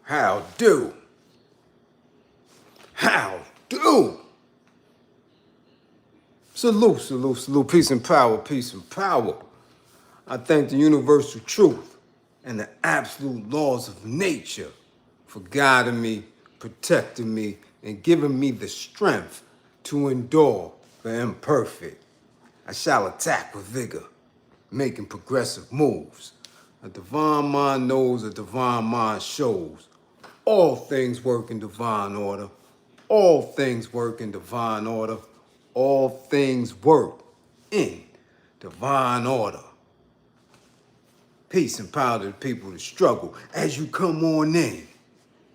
How do? How do? Salute, salute, salute. Peace and power, peace and power. I thank the universal truth and the absolute laws of nature for guiding me, protecting me, and giving me the strength to endure the imperfect. I shall attack with vigor, making progressive moves. A divine mind knows, a divine mind shows. All things work in divine order. All things work in divine order. All things work in divine order. Peace and power to the people that struggle. As you come on in,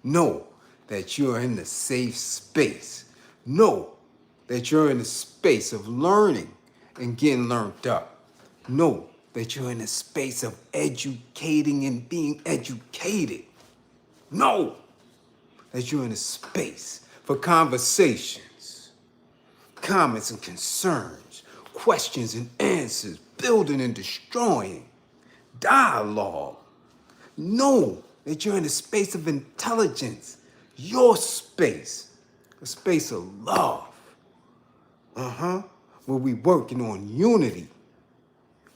know that you're in the safe space. Know that you're in the space of learning and getting learned up. Know that you're in a space of educating and being educated. Know that you're in a space for conversations, comments and concerns, questions and answers, building and destroying, dialogue. Know that you're in a space of intelligence, your space, a space of love. Where we working on unity,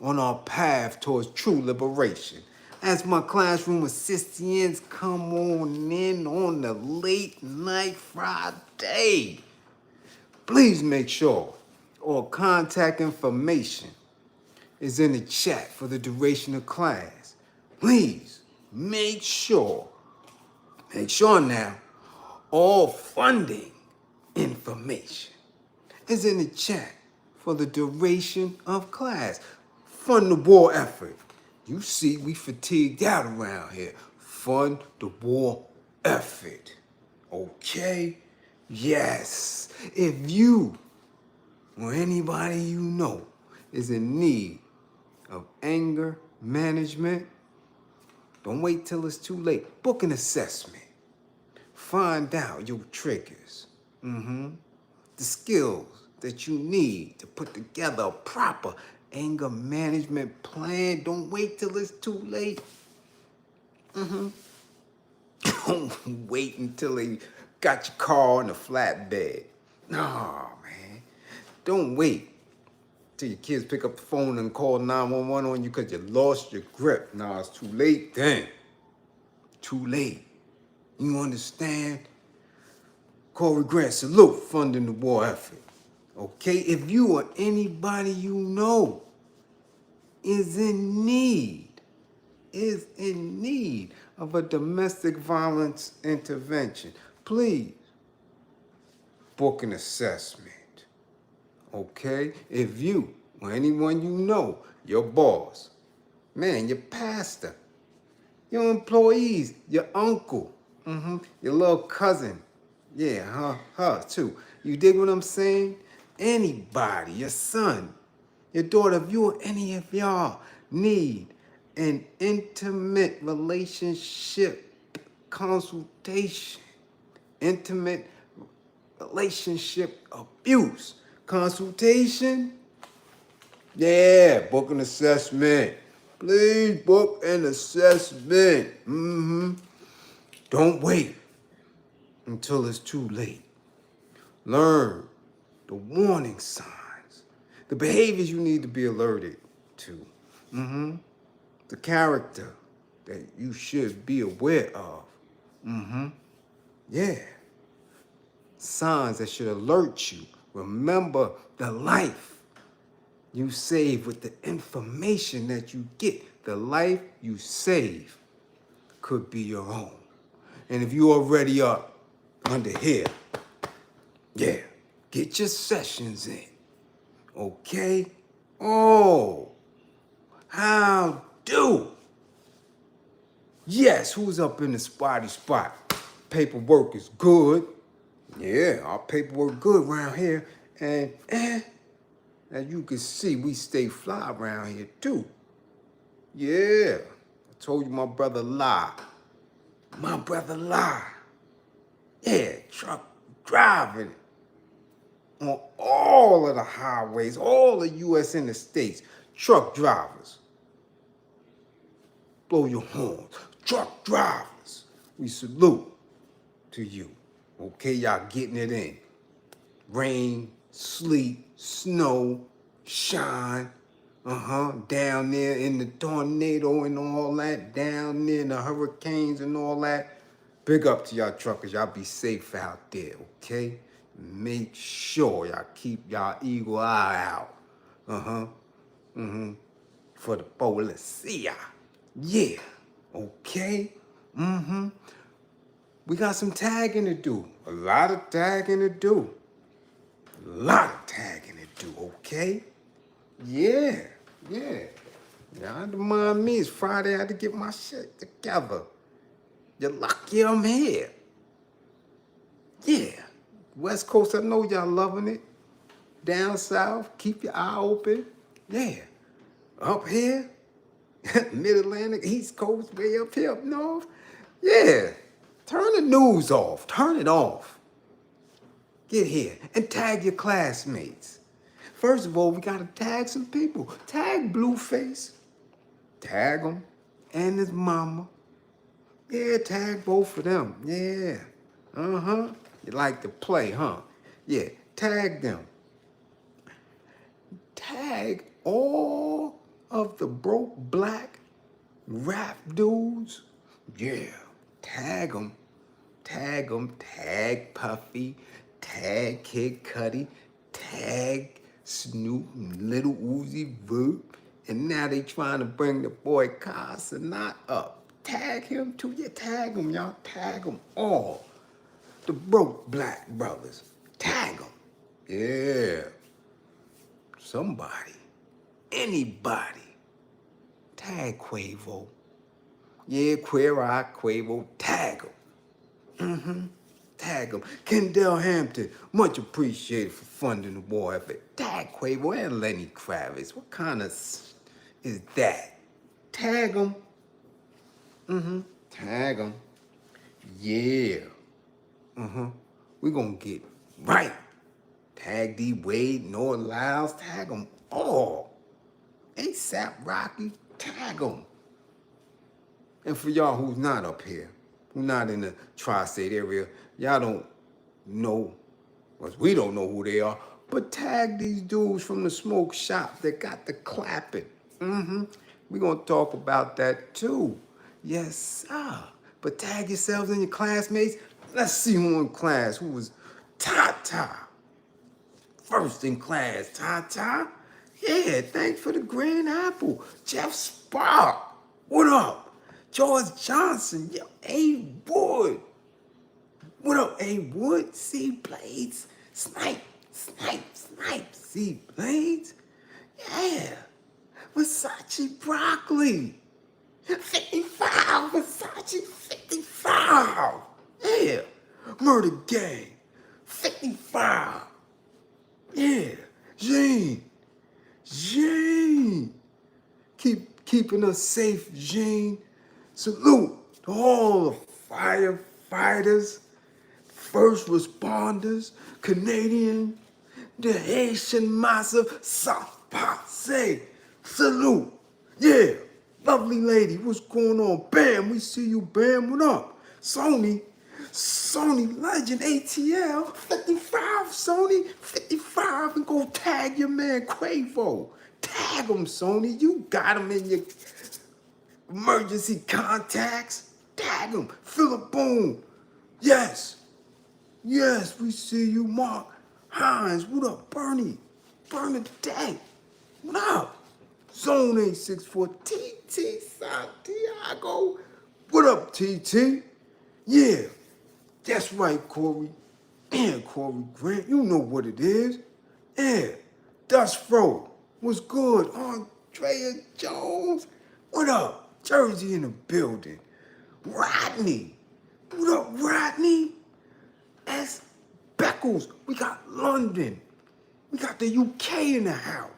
on our path towards true liberation. As my classroom assistants come on in on the late night Friday, please make sure all contact information is in the chat for the duration of class. Please make sure now, all funding information is in the chat for the duration of class. Fund the war effort. You see, we fatigued out around here. Fund the war effort. Okay? Yes. If you or anybody you know is in need of anger management, don't wait till it's too late. Book an assessment. Find out your triggers. The skills that you need to put together a proper anger management plan. Don't wait till it's too late. Don't wait until they got your car on the flatbed. No, man. Don't wait till your kids pick up the phone and call 911 on you because you lost your grip. Nah, it's too late then. Too late. You understand? Corey Grant, salute, funding the war effort. Okay? If you or anybody you know is in need of a domestic violence intervention, please book an assessment. Okay? If you or anyone you know, your boss, man, your pastor, your employees, your uncle, your little cousin, yeah, her too. You dig what I'm saying? Anybody, your son, your daughter, if you or any of y'all need an intimate relationship consultation, intimate relationship abuse consultation, yeah, book an assessment. Please book an assessment. Don't wait until it's too late. Learn the warning signs, the behaviors you need to be alerted to, the character that you should be aware of. Yeah. Signs that should alert you. Remember the life you save with the information that you get. The life you save could be your own. And if you already up under here, yeah, get your sessions in. Okay? Oh, how do? Yes, who's up in the spotty spot? Paperwork is good. Yeah, our paperwork good around here. And as you can see, we stay fly around here too. Yeah, I told you my brother lie. My brother lie. Yeah, truck driving on all of the highways, all the U.S. interstates. Truck drivers. Blow your horns. Truck drivers. We salute to you. Okay, y'all getting it in. Rain, sleet, snow, shine. Down there in the tornado and all that. Down there in the hurricanes and all that. Big up to y'all truckers. Y'all be safe out there, okay? Make sure y'all keep y'all eagle eye out. For the policia. Yeah. Okay? We got some tagging to do. A lot of tagging to do. Okay? Yeah. Y'all don't mind me. It's Friday. I had to get my shit together. You're lucky I'm here. Yeah. West Coast, I know y'all loving it. Down south, keep your eye open. Yeah. Up here, Mid-Atlantic, East Coast, way up here, up north. Yeah. Turn the news off. Turn it off. Get here and tag your classmates. First of all, we got to tag some people. Tag Blueface. Tag him and his mama. Yeah, tag both of them. Yeah. You like to play, huh? Yeah, tag them. Tag all of the broke black rap dudes. Yeah, tag them. Tag Puffy. Tag Kid Cudi. Tag Snoop and Little Uzi Vert. And now they trying to bring the boy Casanat up. Tag him too. Yeah, tag him, y'all. Tag them all. The broke black brothers. Tag them. Yeah. Somebody. Anybody. Tag Quavo. Yeah, QueerEye, Quavo. Tag him. Tag him. Kendall Hampton. Much appreciated for funding the war effort. Tag Quavo and Lenny Kravitz. What kind of is that? Tag him. Tag him. Yeah. We gonna get right. Tag DWade, Noah Lyles, tag them all. ASAP Rocky, tag them. And for y'all who's not up here, who not in the tri-state area, y'all don't know, because we don't know who they are, but tag these dudes from the smoke shop that got the clapping. We gonna talk about that too. Yes, sir. But tag yourselves and your classmates. Let's see who in class, who was Tata. First in class, Tata. Yeah, thanks for the green apple. Jeff Spark. What up? George Johnson. Yo, A. Wood. What up, A. Wood? C. Blades. Snipe. C. Blades. Yeah. Versace Broccoli. 55. Versace 55. Yeah. Murder Gang. 55. Yeah. Gene. Keeping us safe, Gene. Salute to all the firefighters, first responders, Canadian, the Haitian Massive South Passe. Salute. Yeah. Lovely lady, what's going on? Bam, we see you, Bam. What up? Sony Legend ATL, 55, Sony, 55, and go tag your man Quavo. Tag him, Sony. You got him in your emergency contacts. Tag him. Philip Boone. Yes, we see you, Mark Hines. What up, Bernie? Bernie today. What up? Zone 864 TT Santiago. What up, TT? Yeah, that's right, Corey. Yeah, Corey Grant, you know what it is. Yeah, Dust Fro, what's good? Andrea Jones, what up? Jersey in the building. Rodney, what up, Rodney? S. Beckles, we got London. We got the UK in the house.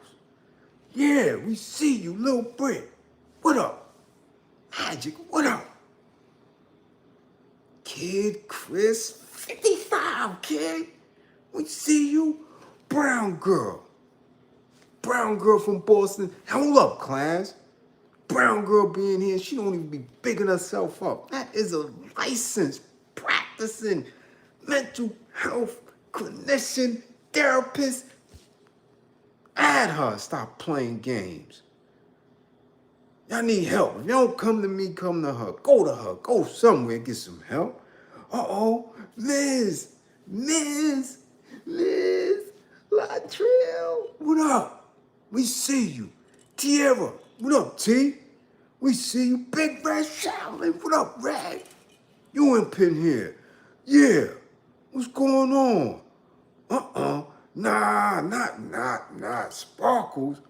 Yeah, we see you, Lil Brit. What up? Magic, what up? Kid Chris, 55, kid. We see you. Brown girl from Boston. Hold up, class. brown girl being here, she don't even be bigging herself up. That is a licensed, practicing mental health clinician, therapist. Add her. Stop playing games. Y'all need help. If y'all don't come to me, come to her. Go to her. Go somewhere, get some help. Uh-oh. Liz. Latrell. What up? We see you. Tierra. What up, T? We see you. Big Red Shaolin. What up, Red? You in pin here. Yeah. What's going on? Nah, not Sparkles.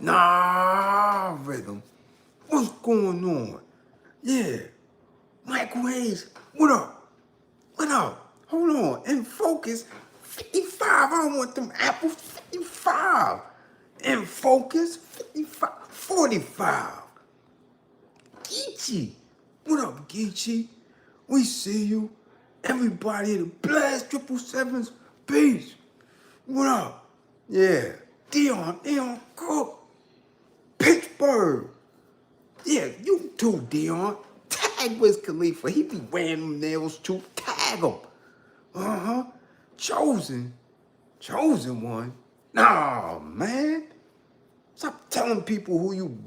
Nah, Rhythm. What's going on? Yeah. Michael Hayes, what up? What up? Hold on. In focus, 55. I don't want them apples. 55. In focus, 55. 45. Geechee. What up, Geechee? We see you. Everybody in the Bliz 777's. Peace. What up? Yeah. Dion Cook. Pittsburgh. Yeah, you too, Dion. Tag Wiz Khalifa. He be wearing them nails too. Tag him. Uh-huh. Chosen one. Nah, man. Stop telling people who you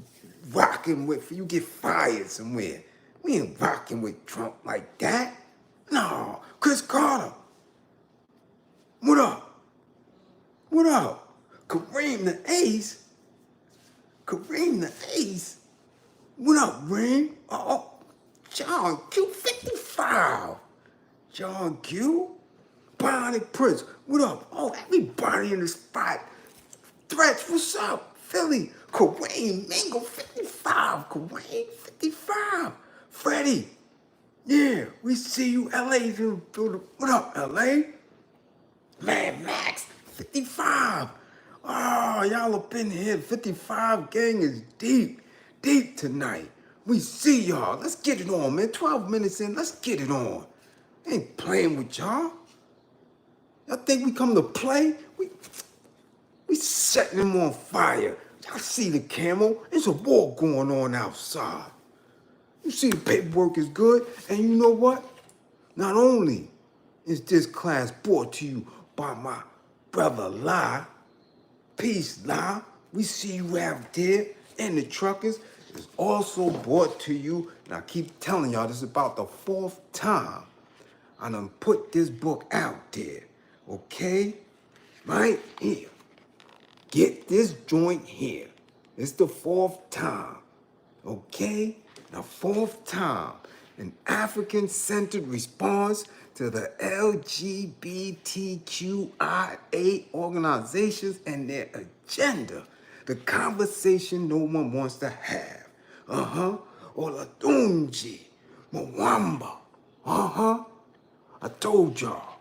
rocking with for you get fired somewhere. We ain't rocking with Trump like that. No. Chris Carter. What up? What up? Karim the Ace. What up, Reem? Oh, John Q 55. John Q? Bionic Prince. What up? Oh, everybody in the spot. Threats, what's up? Philly. Kareem Mango 55. Kareem 55. Freddie. Yeah, we see you, LA. What up, LA? Mad Max 55. Oh, y'all up in here. 55 gang is deep tonight. We see y'all. Let's get it on, man. 12 minutes in, let's get it on. Ain't playing with y'all. Y'all think we come to play? We setting them on fire. Y'all see the camo? There's a war going on outside. You see the paperwork is good, and you know what? Not only is this class brought to you by my brother La, peace La, we see you out there, and the truckers is also brought to you, and I keep telling y'all this is about the 4th time I done put this book out there, okay? Right here. Get this joint here. It's the 4th time, okay? The 4th time, an African-centered response to the LGBTQIA organizations and their agenda. The conversation no one wants to have. Olatunji, Mwamba. I told y'all.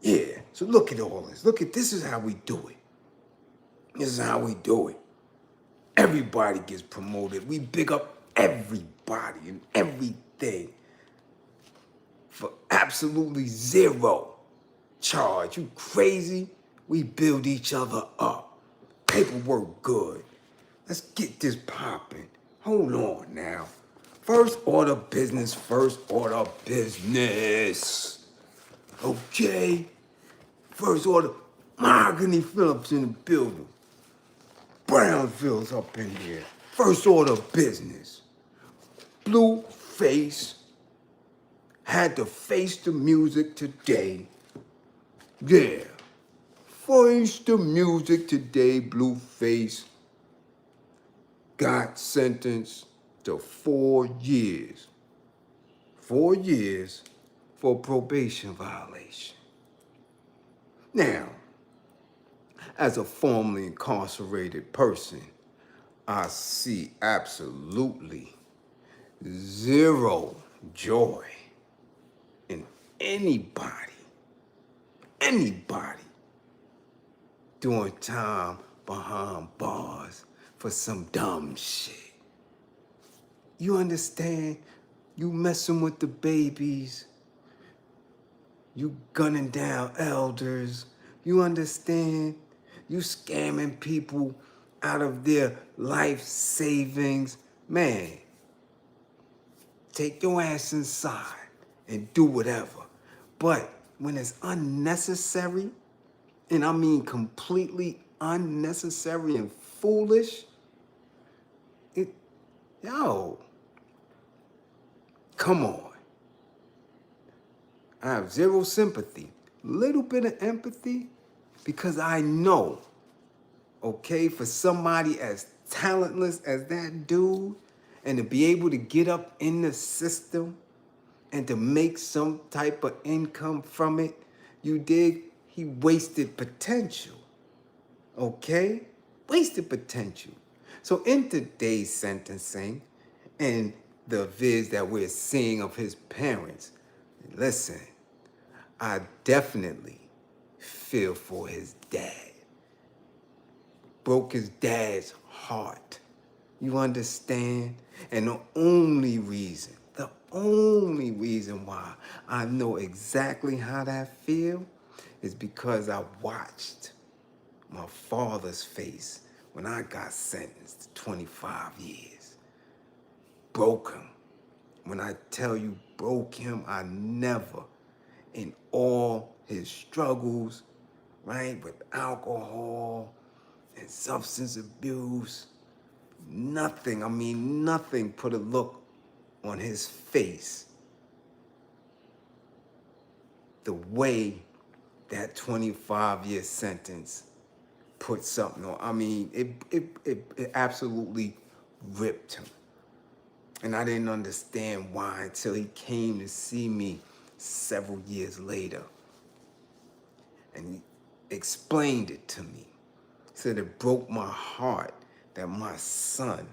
Yeah, so look at all this. This is how we do it. This is how we do it. Everybody gets promoted. We big up everybody and everything for absolutely zero charge. You crazy? We build each other up. Paperwork good. Let's get this popping. Hold on now. First order business. Okay? First order. Mahogany Phillips in the building. Brownsville's up in here. First order business. Blueface had to face the music today. Yeah. Face the music today, Blueface got sentenced to 4 years. 4 years for probation violation. Now, as a formerly incarcerated person, I see absolutely zero joy in anybody doing time behind bars for some dumb shit. You understand? You messing with the babies. You gunning down elders. You understand? You scamming people out of their life savings. Man, take your ass inside and do whatever. But when it's unnecessary, and I mean completely unnecessary and foolish, yo, come on. I have zero sympathy, little bit of empathy, because I know, okay, for somebody as talentless as that dude, and to be able to get up in the system and to make some type of income from it, you dig? He wasted potential, okay? Wasted potential. So in today's sentencing and the vids that we're seeing of his parents, listen, I definitely feel for his dad. Broke his dad's heart. You understand? And the only reason why I know exactly how that feel is because I watched my father's face when I got sentenced to 25 years. Broke him. When I tell you broke him, I never, in all his struggles, right, with alcohol and substance abuse, nothing, I mean nothing put a look on his face the way that 25-year sentence put something on. I mean, it absolutely ripped him. And I didn't understand why until he came to see me several years later. And he explained it to me. He said it broke my heart that my son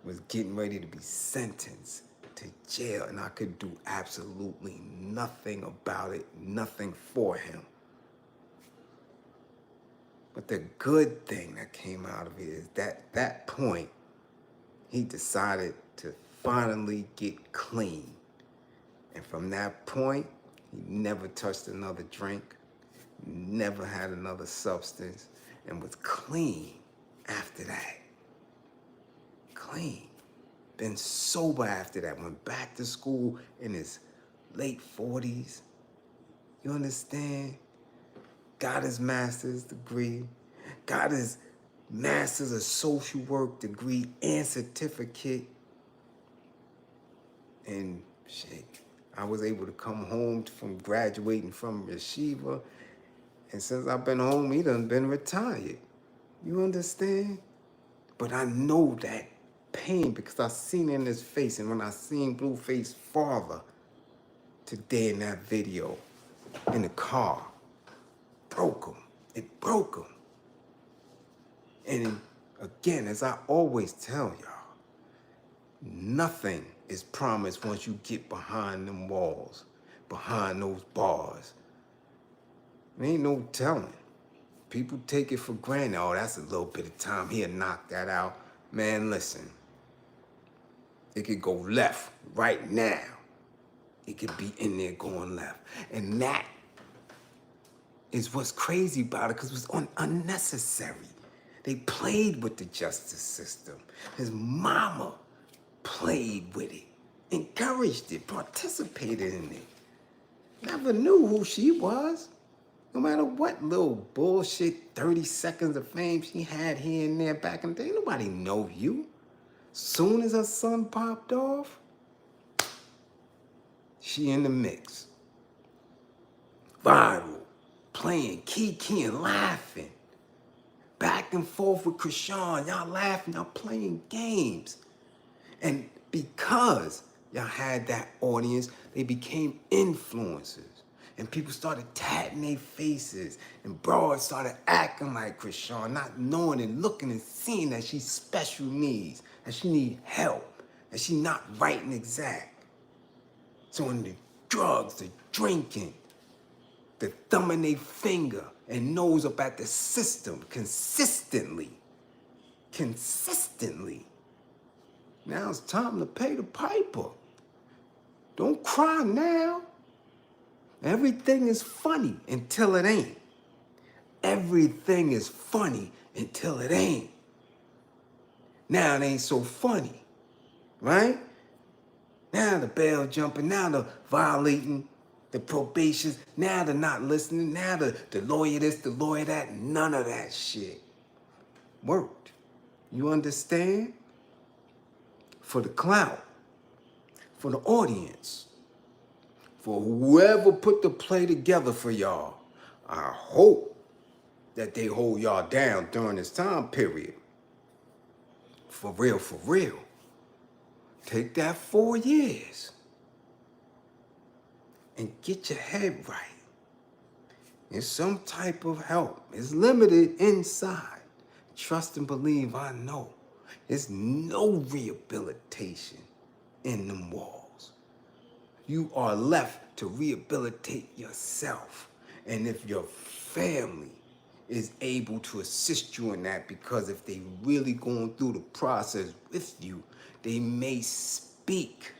was getting ready to be sentenced to jail and I could do absolutely nothing about it, nothing for him. But the good thing that came out of it is that that point, he decided to finally get clean. And from that point, he never touched another drink, never had another substance, and was clean after that. Clean. Been sober after that. Went back to school in his late 40s. You understand? Got his master's degree. Got his master's of social work degree and certificate. And shit, I was able to come home from graduating from yeshiva. And since I've been home, he done been retired. You understand? But I know that pain because I seen it in his face. And when I seen Blueface's father today in that video in the car, broke him. It broke him. And again, as I always tell y'all, nothing is promised once you get behind them walls, behind those bars. There ain't no telling. People take it for granted. Oh, that's a little bit of time. He'll knock that out. Man, listen. It could go left right now. It could be in there going left. And that is what's crazy about it because it was unnecessary. They played with the justice system. His mama played with it, encouraged it, participated in it. Never knew who she was. No matter what little bullshit 30 seconds of fame she had here and there back in the day, nobody know you. Soon as her son popped off, she in the mix. Viral, playing, keying, laughing. Back and forth with Krishan, y'all laughing, y'all playing games. And because y'all had that audience, they became influencers. And people started tatting their faces. And broads started acting like Krishan, not knowing and looking and seeing that she's special needs, that she need help, that she not right and exact. So in the drugs, the drinking, the thumbing their finger and nose up at the system consistently. Now it's time to pay the piper. Don't cry now. Everything is funny until it ain't. everything is funny until it ain't. Now it ain't so funny, right? Now the bail jumping, now the violating, the probations, now the not listening, now the lawyer this, the lawyer that, none of that shit worked. You understand? For the clout, for the audience, for whoever put the play together for y'all, I hope that they hold y'all down during this time period. For real, for real. Take that 4 years and get your head right. And some type of help is limited inside. Trust and believe, I know. There's no rehabilitation in them walls. You are left to rehabilitate yourself. And if your family is able to assist you in that, because if they really going through the process with you, they may speak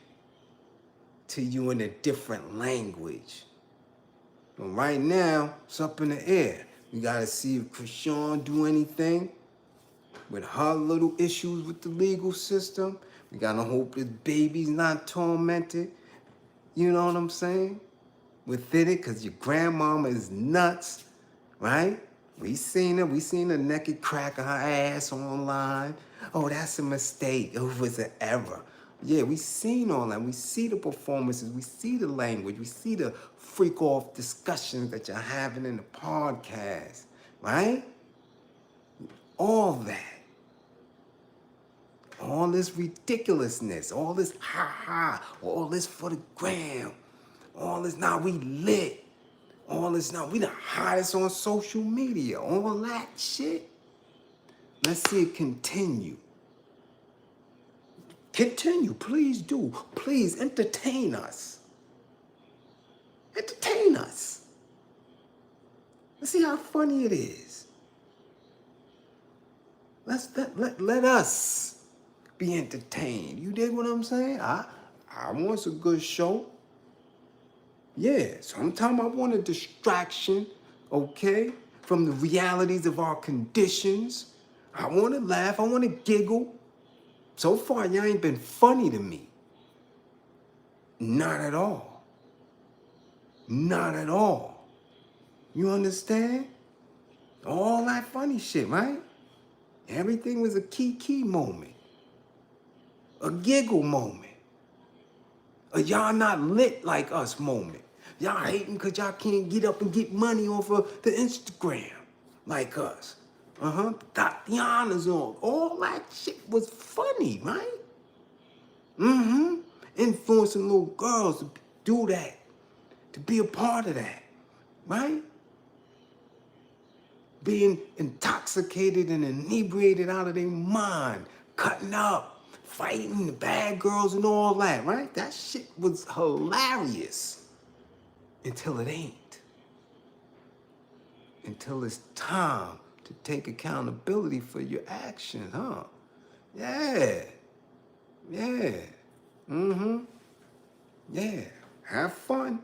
to you in a different language. But right now, it's up in the air. We gotta see if Krishan do anything with her little issues with the legal system. We gotta hope this baby's not tormented. You know what I'm saying? Within it, because your grandmama is nuts, right? We seen her naked crack of her ass online. Oh, that's a mistake. It was an error. Yeah, we seen all that. We see the performances. We see the language. We see the freak off discussions that you're having in the podcast, right? All that. All this ridiculousness, all this ha-ha, all this for the gram, all this now we lit, all this now we the hottest on social media, all that shit. Let's see it continue. Continue, please do. Please entertain us. Entertain us. Let's see how funny it is. Let us be entertained. You dig what I'm saying? I want a good show. Yeah, sometimes I want a distraction, okay, from the realities of our conditions. I want to laugh. I want to giggle. So far, y'all ain't been funny to me. Not at all. Not at all. You understand? All that funny shit, right? Everything was a key moment. A giggle moment. A y'all not lit like us moment. Y'all hating because y'all can't get up and get money off of the Instagram like us. Tatiana's on. All that shit was funny, right? Influencing little girls to do that, to be a part of that, right? Being intoxicated and inebriated out of their mind, cutting up, fighting the bad girls and all that, right? That shit was hilarious until it ain't. Until it's time to take accountability for your actions, huh? Yeah. Yeah. Yeah. Have fun.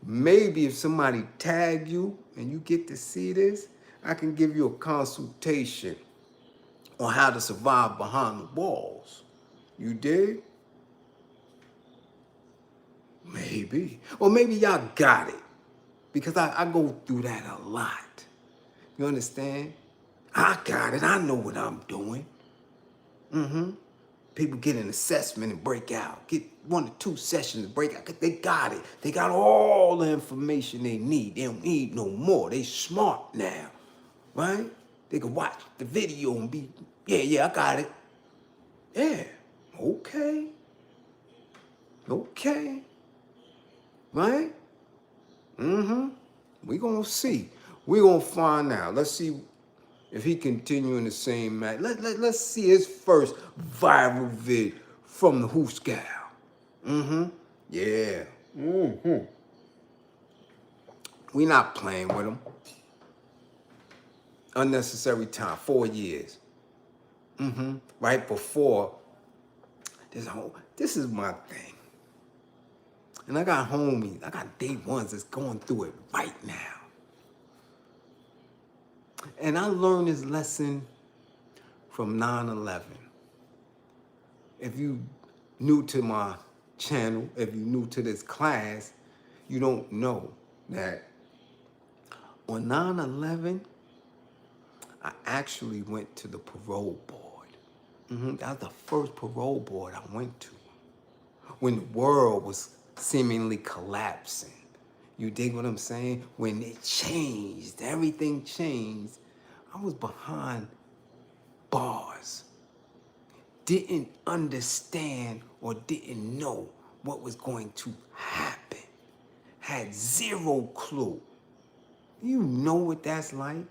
Maybe if somebody tag you and you get to see this, I can give you a consultation on how to survive behind the walls. You dig? Maybe. Or maybe y'all got it. Because I go through that a lot. You understand? I got it. I know what I'm doing. People get an assessment and break out. Get 1 or 2 sessions and break out. They got it. They got all the information they need. They don't need no more. They smart now. Right? They can watch the video and be, yeah, I got it. Yeah. Okay. Right? We gonna see. We gonna find out. Let's see if he continue in the same match. Let's see his first viral vid from the Who Scowl. Yeah. We not playing with him. Unnecessary time, 4 years. Right before this is my thing. And I got homies, I got day ones that's going through it right now. And I learned this lesson from 9/11. If you new to my channel, if you new to this class, you don't know that on 9/11, I actually went to the parole board. That was the first parole board I went to when the world was seemingly collapsing. You dig what I'm saying? When it changed, everything changed. I was behind bars. Didn't understand or didn't know what was going to happen. Had zero clue. You know what that's like?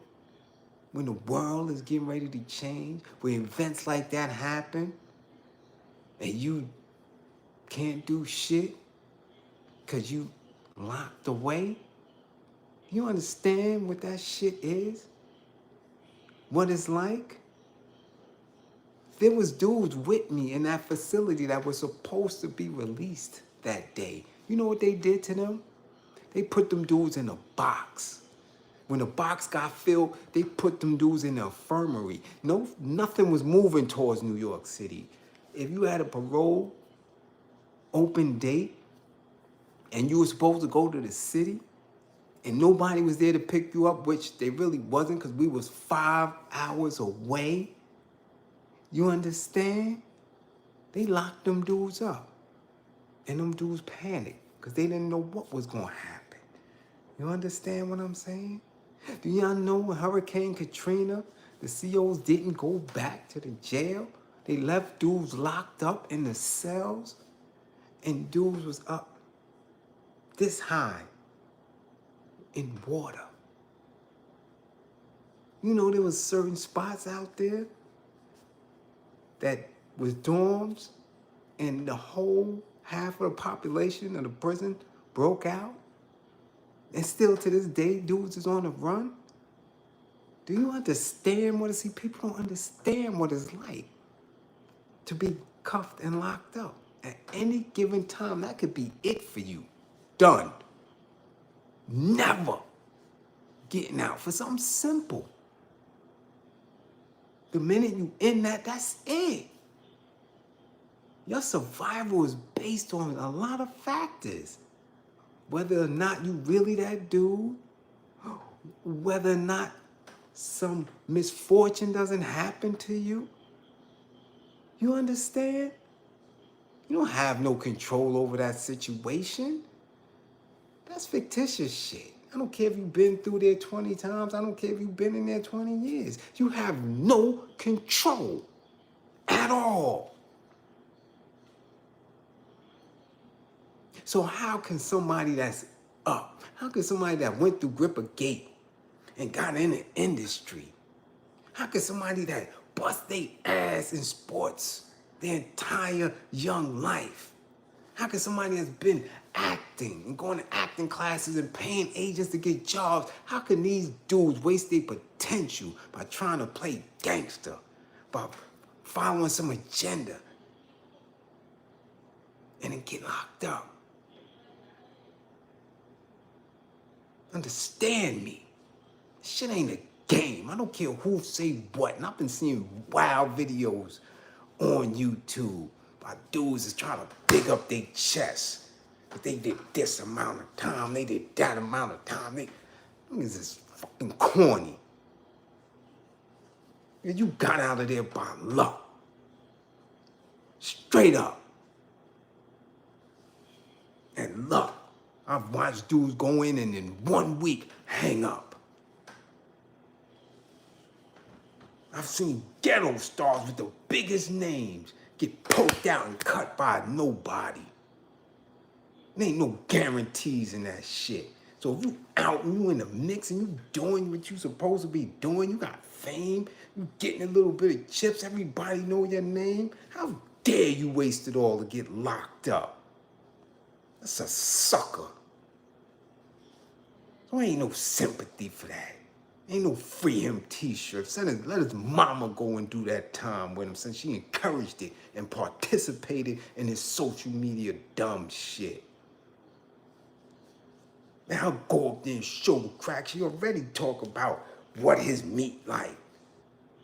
When the world is getting ready to change, when events like that happen, and you can't do shit because you locked away. You understand what that shit is? What it's like? There was dudes with me in that facility that were supposed to be released that day. You know what they did to them? They put them dudes in a box. When the box got filled, they put them dudes in the infirmary. Nothing was moving towards New York City. If you had a parole open date and you were supposed to go to the city and nobody was there to pick you up, which they really wasn't because we was 5 hours away, you understand? They locked them dudes up. And them dudes panicked because they didn't know what was going to happen. You understand what I'm saying? Do y'all know when Hurricane Katrina, the COs didn't go back to the jail? They left dudes locked up in the cells, and dudes was up this high in water. You know there was certain spots out there that was dorms, and the whole half of the population of the prison broke out? And still to this day, dudes is on the run? Do you understand what it's like? People don't understand what it's like to be cuffed and locked up. At any given time, that could be it for you. Done. Never getting out for something simple. The minute you in that, that's it. Your survival is based on a lot of factors. Whether or not you really that dude, whether or not some misfortune doesn't happen to you. You understand? You don't have no control over that situation. That's fictitious shit. I don't care if you've been through there 20 times. I don't care if you've been in there 20 years. You have no control at all. So how can somebody that's up, how can somebody that went through Grip a Gate and got in the industry, how can somebody that bust their ass in sports their entire young life, how can somebody that's been acting and going to acting classes and paying agents to get jobs, how can these dudes waste their potential by trying to play gangster, by following some agenda, and then get locked up? Understand me. Shit ain't a game. I don't care who say what. And I've been seeing wild videos on YouTube by dudes that's trying to big up their chest. But they did this amount of time. They did that amount of time. Niggas is fucking corny. You got out of there by luck. Straight up. And luck. I've watched dudes go in and in 1 week hang up. I've seen ghetto stars with the biggest names get poked out and cut by nobody. There ain't no guarantees in that shit. So if you out and you in the mix and you doing what you supposed to be doing, you got fame, you getting a little bit of chips, everybody know your name, how dare you waste it all to get locked up? That's a sucker. There ain't no sympathy for that. Ain't no free him t-shirts. Let his mama go and do that time with him since she encouraged it and participated in his social media dumb shit. Man, I'll go up there and show the crack. She already talk about what his meat like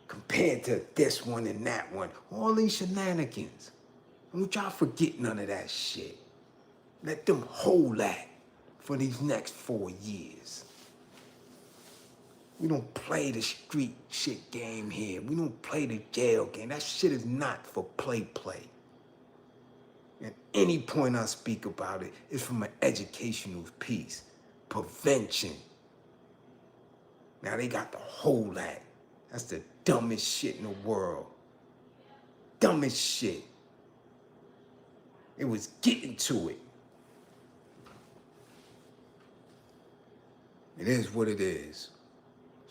compared to this one and that one. All these shenanigans. Don't y'all forget none of that shit. Let them hold that for these next 4 years. We don't play the street shit game here. We don't play the jail game. That shit is not for play. At any point I speak about it, it's from an educational piece. Prevention. Now they got the whole act. That's the dumbest shit in the world. Dumbest shit. It was getting to it. It is what it is.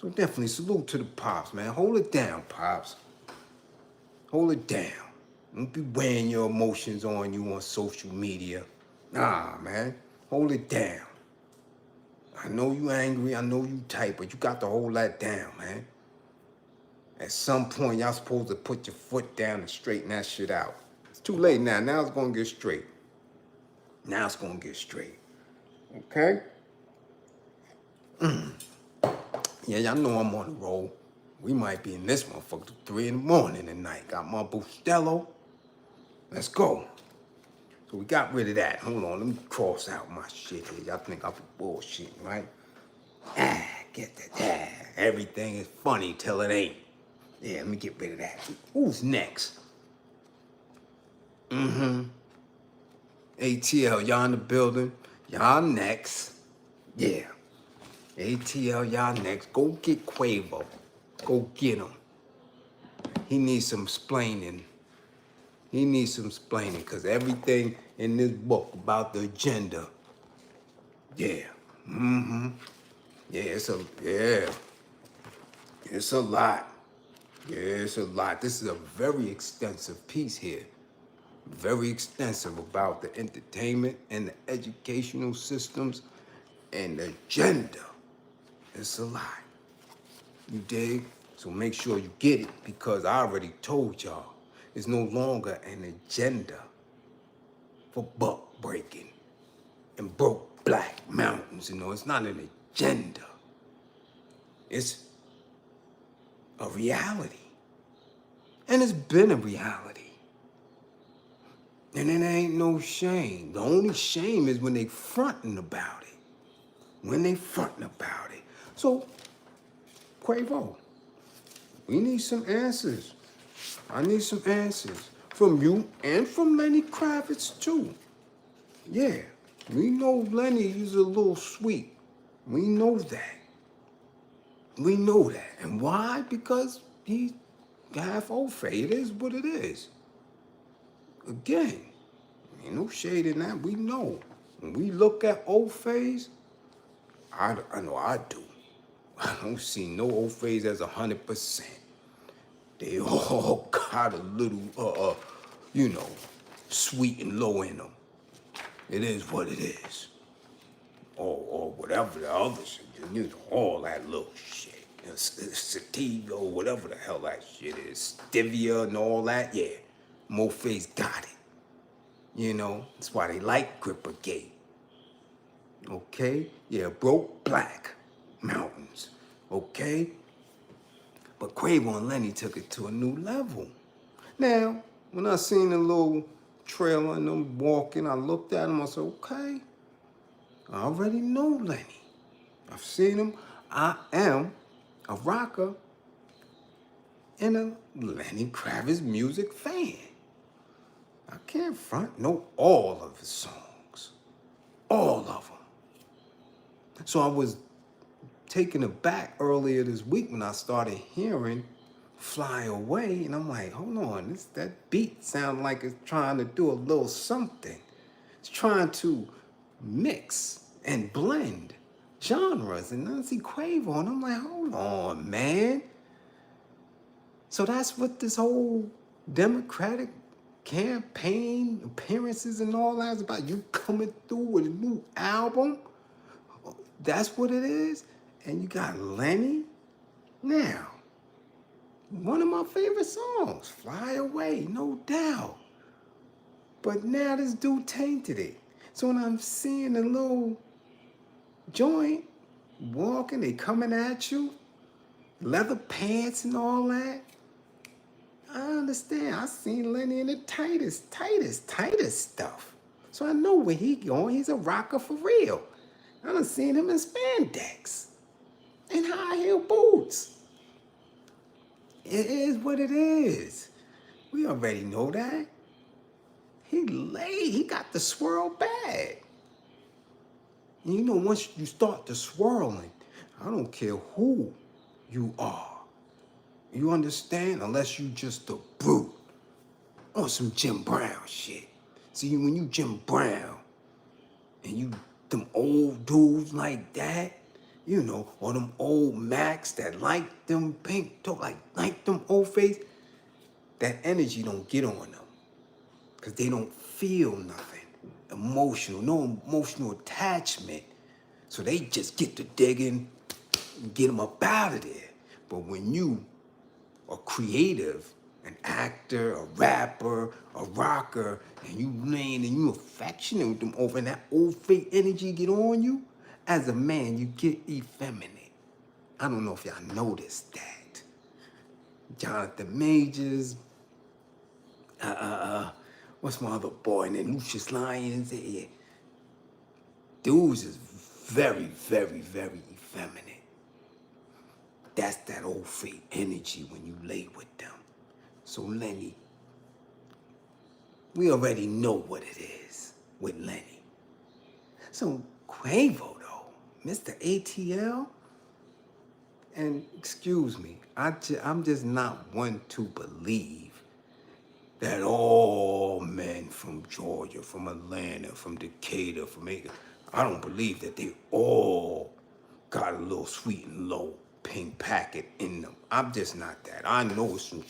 So definitely salute to the Pops, man. Hold it down, Pops. Hold it down. Don't be wearing your emotions on you on social media. Nah, man. Hold it down. I know you angry, I know you tight, but you got to hold that down, man. At some point, y'all supposed to put your foot down and straighten that shit out. It's too late now. Now it's gonna get straight. Now it's gonna get straight. Okay? Yeah, y'all know I'm on the roll. We might be in this motherfucker till 3 in the morning tonight. Got my Bustelo. Let's go. So we got rid of that. Hold on, let me cross out my shit here. Y'all think I'm bullshitting, right? Get that. Everything is funny till it ain't. Yeah, let me get rid of that. Who's next? ATL, y'all in the building. Y'all next. Yeah. ATL, y'all next. Go get Quavo. Go get him. He needs some explaining. He needs some explaining, because everything in this book about the agenda, yeah. Yeah, it's a lot. Yeah, it's a lot. This is a very extensive piece here. Very extensive about the entertainment and the educational systems and the agenda. It's a lot. You dig? So make sure you get it, because I already told y'all it's no longer an agenda for buck breaking and broke black mountains. You know, it's not an agenda. It's a reality. And it's been a reality. And it ain't no shame. The only shame is when they fronting about it. When they fronting about it. So, Quavo, we need some answers. I need some answers from you and from Lenny Kravitz too. Yeah, we know Lenny is a little sweet. We know that. We know that. And why? Because he's half Ofe. It is what it is. Again, ain't no shade in that. We know. When we look at Ofes, I know I do. I don't see no Ofes as 100%. They all got a little, sweet and low in them. It is what it is. Or whatever the other shit, all that little shit. Sativa, or whatever the hell that shit is. Stevia and all that, yeah. Moface got it. You know, that's why they like Grippergate. Okay? Yeah, broke black mountains. Okay? But Quavo and Lenny took it to a new level. Now, when I seen the little trailer and them walking, I looked at him, I said, okay, I already know Lenny. I've seen him. I am a rocker and a Lenny Kravitz music fan. I can't front, know all of his songs. All of them. So I was taken aback earlier this week when I started hearing Fly Away, and I'm like, hold on, that beat sounds like it's trying to do a little something. It's trying to mix and blend genres, and I see Quavo, and I'm like, hold on, man. So that's what this whole Democratic campaign appearances and all that is about. You coming through with a new album? That's what it is? And you got Lenny? Now, one of my favorite songs, Fly Away, no doubt. But now this dude tainted it. So when I'm seeing a little joint walking, they coming at you, leather pants and all that. I understand. I seen Lenny in the tightest stuff. So I know where he going. He's a rocker for real. I done seen him in spandex and high heel boots. It is what it is. We already know that. He laid. He got the swirl bag. And you know, once you start the swirling, I don't care who you are. You understand? Unless you just a brute on some Jim Brown shit. See, when you Jim Brown and you them old dudes like that, you know, or them old Macs that like them pink toe, like them old face, that energy don't get on them. Because they don't feel nothing emotional, no emotional attachment. So they just get to digging and get them up out of there. But when you are creative, an actor, a rapper, a rocker, and you laying and you affectionate with them over and that old fake energy get on you, as a man, you get effeminate. I don't know if y'all noticed that. Jonathan Majors, what's my other boy? And then Lucius Lyons. Yeah. Dudes is very, very, very effeminate. That's that old fake energy when you lay with them. So Lenny, we already know what it is with Lenny. So Quavo though, Mr. ATL, and excuse me, I'm just not one to believe that all men from Georgia, from Atlanta, from Decatur, from Aiken, I don't believe that they all got a little sweet and low pink packet in them. I'm just not that. I know some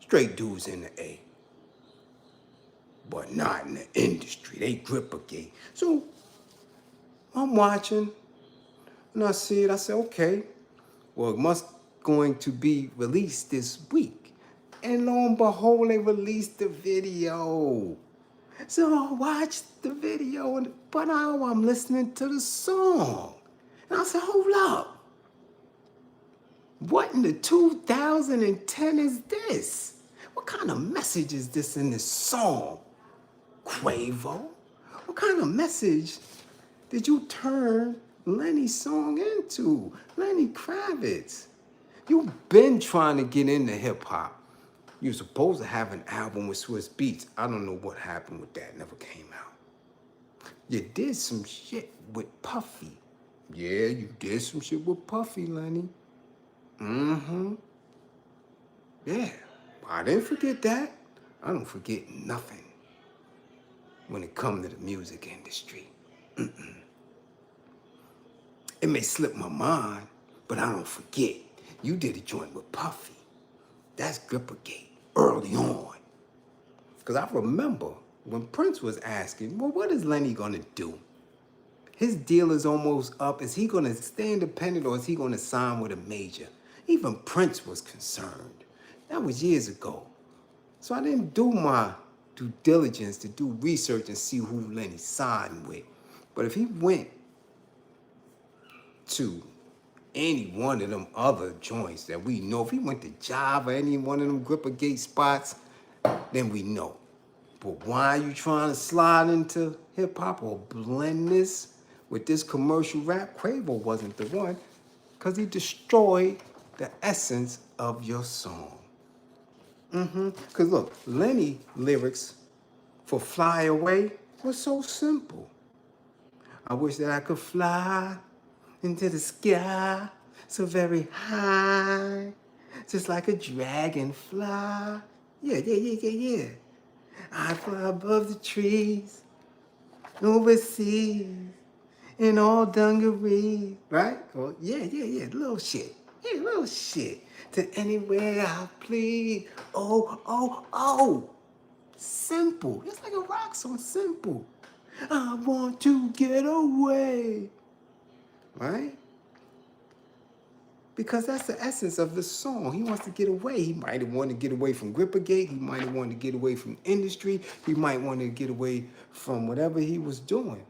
straight dudes in the A, but not in the industry. They grip a gate. So I'm watching, and I see it. I say, okay, well, it must going to be released this week. And lo and behold, they released the video. So I watched the video, but now I'm listening to the song. And I said, hold up. What in the 2010 is this? What kind of message is this in this song? Quavo? What kind of message did you turn Lenny's song into? Lenny Kravitz. You've been trying to get into hip hop. You're supposed to have an album with Swiss Beats. I don't know what happened with that. Never came out. You did some shit with Puffy. Yeah, you did some shit with Puffy, Lenny. Mm-hmm. Yeah, I didn't forget that. I don't forget nothing when it comes to the music industry. It may slip my mind, but I don't forget. You did a joint with Puffy. That's Grippergate early on. Because I remember when Prince was asking, well, what is Lenny gonna do? His deal is almost up. Is he gonna stay independent or is he gonna sign with a major? Even Prince was concerned. That was years ago. So I didn't do my due diligence to do research and see who Lenny signed with. But if he went to any one of them other joints that we know, if he went to Java, any one of them Grippergate spots, then we know. But why are you trying to slide into hip hop or blend this with this commercial rap? Quavo wasn't the one, because he destroyed the essence of your song. Because look, Lenny lyrics for Fly Away was so simple. I wish that I could fly into the sky so very high, just like a dragonfly. Yeah. I fly above the trees, overseas, in all dungarees, right? Oh, yeah, little shit. Yeah, little shit. To anywhere I please. Oh. Simple. It's like a rock song, simple. I want to get away. Right? Because that's the essence of the song. He wants to get away. He might have wanted to get away from Grippergate. He might have wanted to get away from industry. He might want to get away from whatever he was doing.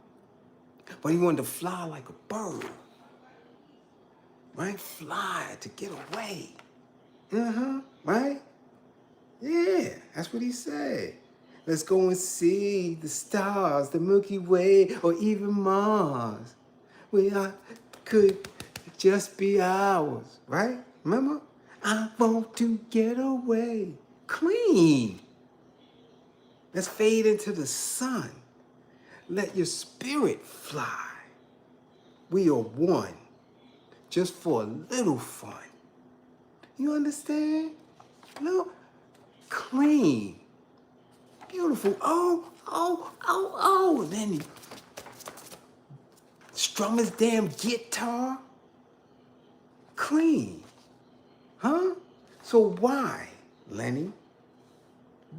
But he wanted to fly like a bird. right? Fly to get away. Right? Yeah, that's what he said. Let's go and see the stars, the Milky Way, or even Mars. We could just be ours, right? Remember? I want to get away. Clean. Let's fade into the sun. Let your spirit fly. We are one, just for a little fun. You understand? No, clean. Beautiful. Oh. Lenny. Strum his damn guitar. Clean. Huh? So why, Lenny?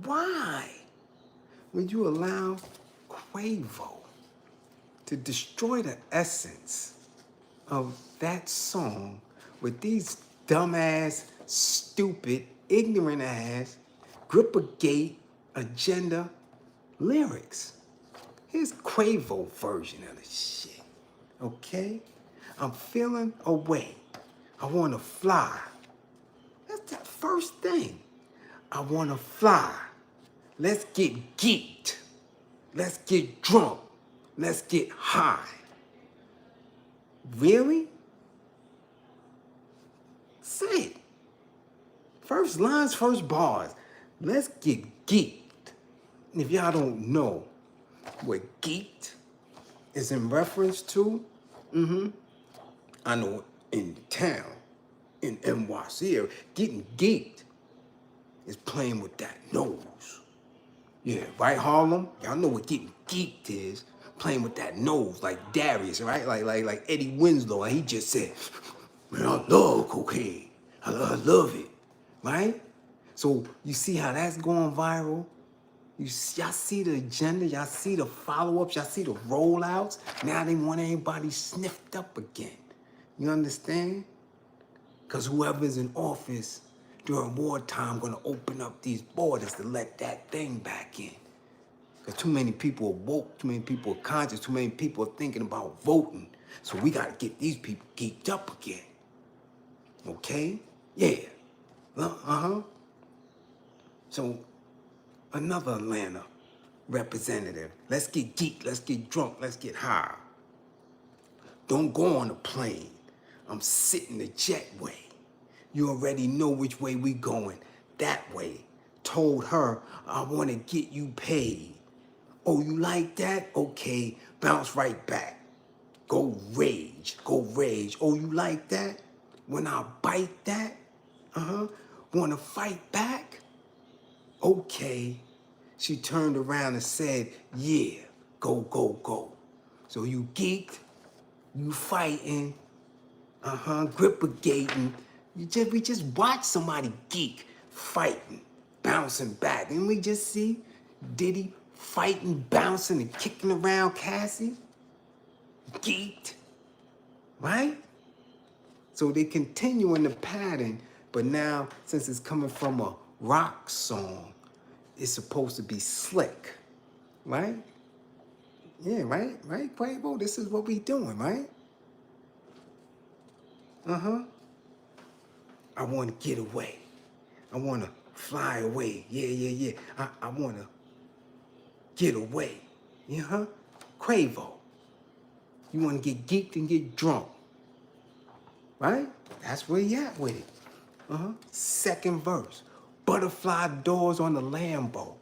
Why would you allow Quavo to destroy the essence of that song with these dumbass, stupid, ignorant ass, grip a gate, agenda lyrics? Here's Quavo version of the shit, okay? I'm feeling away. I wanna fly. That's the first thing. I wanna fly. Let's get geeked. Let's get drunk. Let's get high. Really? Say it. First lines, first bars. Let's get geeked. And if y'all don't know what geeked is in reference to, I know in town, in NYC area, getting geeked is playing with that nose. Yeah, right, Harlem? Y'all know what getting geeked is. Playing with that nose, like Darius, right? Like Eddie Winslow. And he just said, man, I love cocaine. I love it, right? So you see how that's going viral? Y'all see the agenda, y'all see the follow-ups, y'all see the rollouts. Now they want everybody sniffed up again. You understand? Because whoever's in office during wartime gonna open up these borders to let that thing back in. Because too many people are woke, too many people are conscious, too many people are thinking about voting. So we gotta get these people geeked up again. Okay? Yeah. So another Atlanta representative. Let's get geeked, let's get drunk, let's get high. Don't go on a plane. I'm sitting the jetway. You already know which way we going. That way. Told her, I want to get you paid. Oh, you like that? Okay, bounce right back. Go rage, go rage. Oh, you like that? When I bite that? Want to fight back? Okay. She turned around and said, yeah, go, go, go. So you geeked, you fighting, grip-a-gating. We just watch somebody geek, fighting, bouncing back. And we just see Diddy fighting, bouncing, and kicking around Cassie. Geeked, right? So they continue in the pattern, but now, since it's coming from a rock song, it's supposed to be slick, right? Yeah, right, Quavo? This is what we doing, right? I want to get away. I want to fly away. Yeah. I want to get away. Quavo. You want to get geeked and get drunk, right? That's where you at with it. Second verse. Butterfly doors on the Lambo.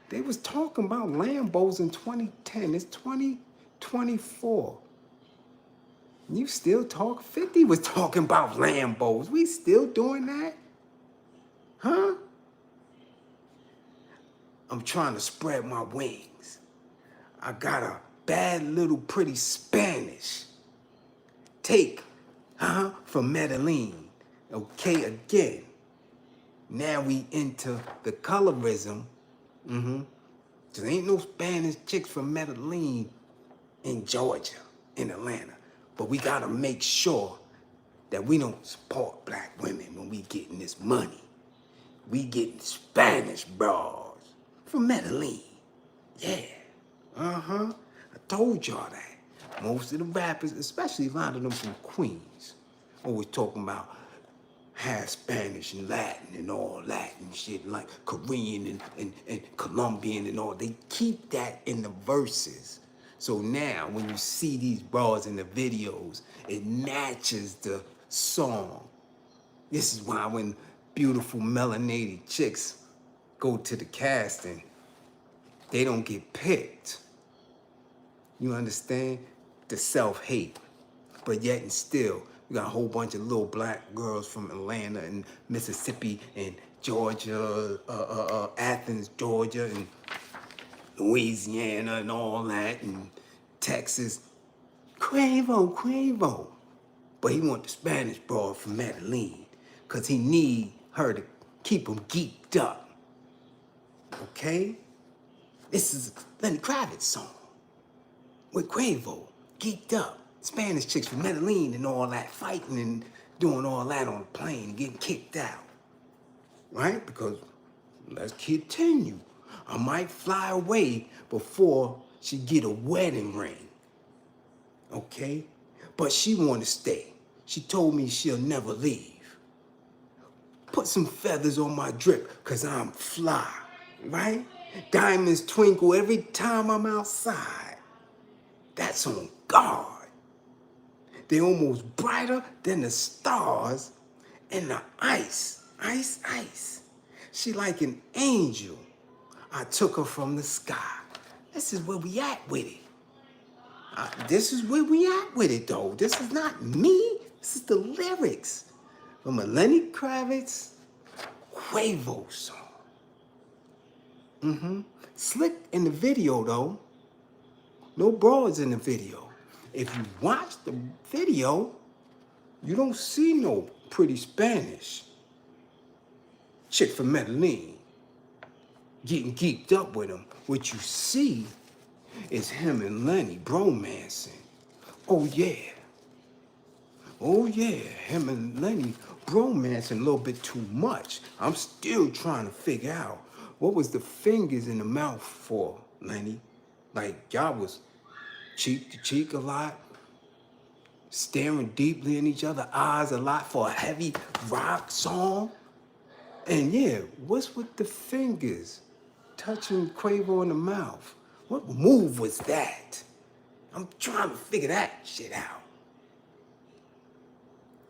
They was talking about Lambos in 2010. It's 2024. You still talk? 50 was talking about Lambos. We still doing that? Huh? I'm trying to spread my wings. I got a bad little pretty Spanish. Take, from Medellin. Okay, again. Now we into the colorism. There ain't no Spanish chicks from Medellin in Georgia, in Atlanta. But we gotta make sure that we don't support black women when we getting this money. We getting Spanish bras from Medellin. Yeah. I told y'all that. Most of the rappers, especially a lot of them from Queens, always talking about half Spanish and Latin and all that and shit, like Korean and Colombian and all. They keep that in the verses. So now when you see these bras in the videos, it matches the song. This is why when beautiful melanated chicks go to the casting, they don't get picked. You understand? The self-hate. But yet and still, we got a whole bunch of little black girls from Atlanta and Mississippi and Georgia, Athens, Georgia, and Louisiana and all that, and Texas. Quavo. But he want the Spanish broad from Medellin because he need her to keep him geeked up. Okay? This is a Lenny Kravitz song with Quavo, geeked up. Spanish chicks from Medellin and all that, fighting and doing all that on the plane and getting kicked out. Right? Because let's continue. I might fly away before she get a wedding ring. Okay? But she want to stay. She told me she'll never leave. Put some feathers on my drip, cause I'm fly, right? Diamonds twinkle every time I'm outside. That's on guard. They almost brighter than the stars and the ice. Ice. She like an angel. I took her from the sky. This is where we at with it. This is where we at with it, though. This is not me. This is the lyrics from a Lenny Kravitz Quavo song. Slick in the video, though. No broads in the video. If you watch the video, you don't see no pretty Spanish chick from Medellin getting geeked up with him. What you see is him and Lenny bromancing. Oh yeah, him and Lenny bromancing a little bit too much. I'm still trying to figure out what was the fingers in the mouth for, Lenny. Like y'all was cheek to cheek a lot, staring deeply in each other's eyes a lot for a heavy rock song. And yeah, what's with the fingers touching Quavo in the mouth? What move was that? I'm trying to figure that shit out.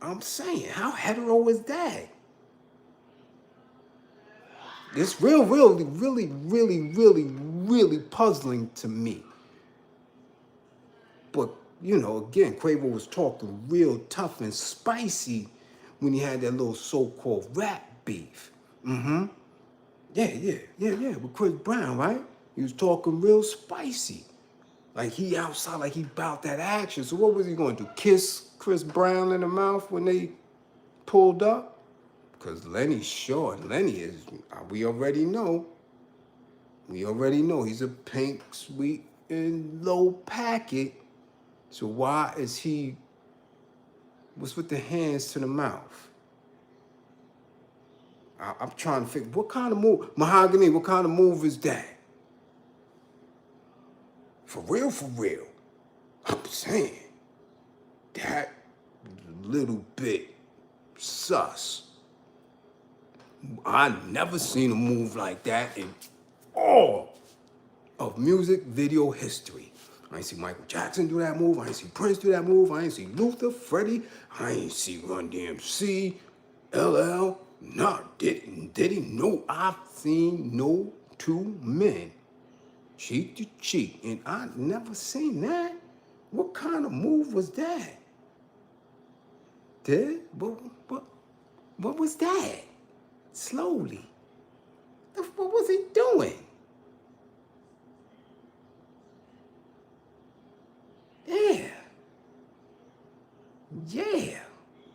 I'm saying, how hetero is that? It's really puzzling to me. But, you know, again, Quavo was talking real tough and spicy when he had that little so-called rap beef. Yeah, with Chris Brown, right? He was talking real spicy. Like he outside, like he bout that action. So what was he going to do? Kiss Chris Brown in the mouth when they pulled up? Because Lenny's short. Lenny is, we already know. He's a pink, sweet, and low packet. So why is he, what's with the hands to the mouth? I'm trying to figure, what kind of move? Mahogany, what kind of move is that? For real. I'm saying, that little bit sus. I never seen a move like that in all of music video history. I ain't see Michael Jackson do that move. I ain't see Prince do that move. I ain't see Luther, Freddie. I ain't see Run DMC, LL. Nah, did he? No, I've seen no two men cheek to cheek, and I never seen that. What kind of move was that? What was that? Slowly. What was he doing? Yeah.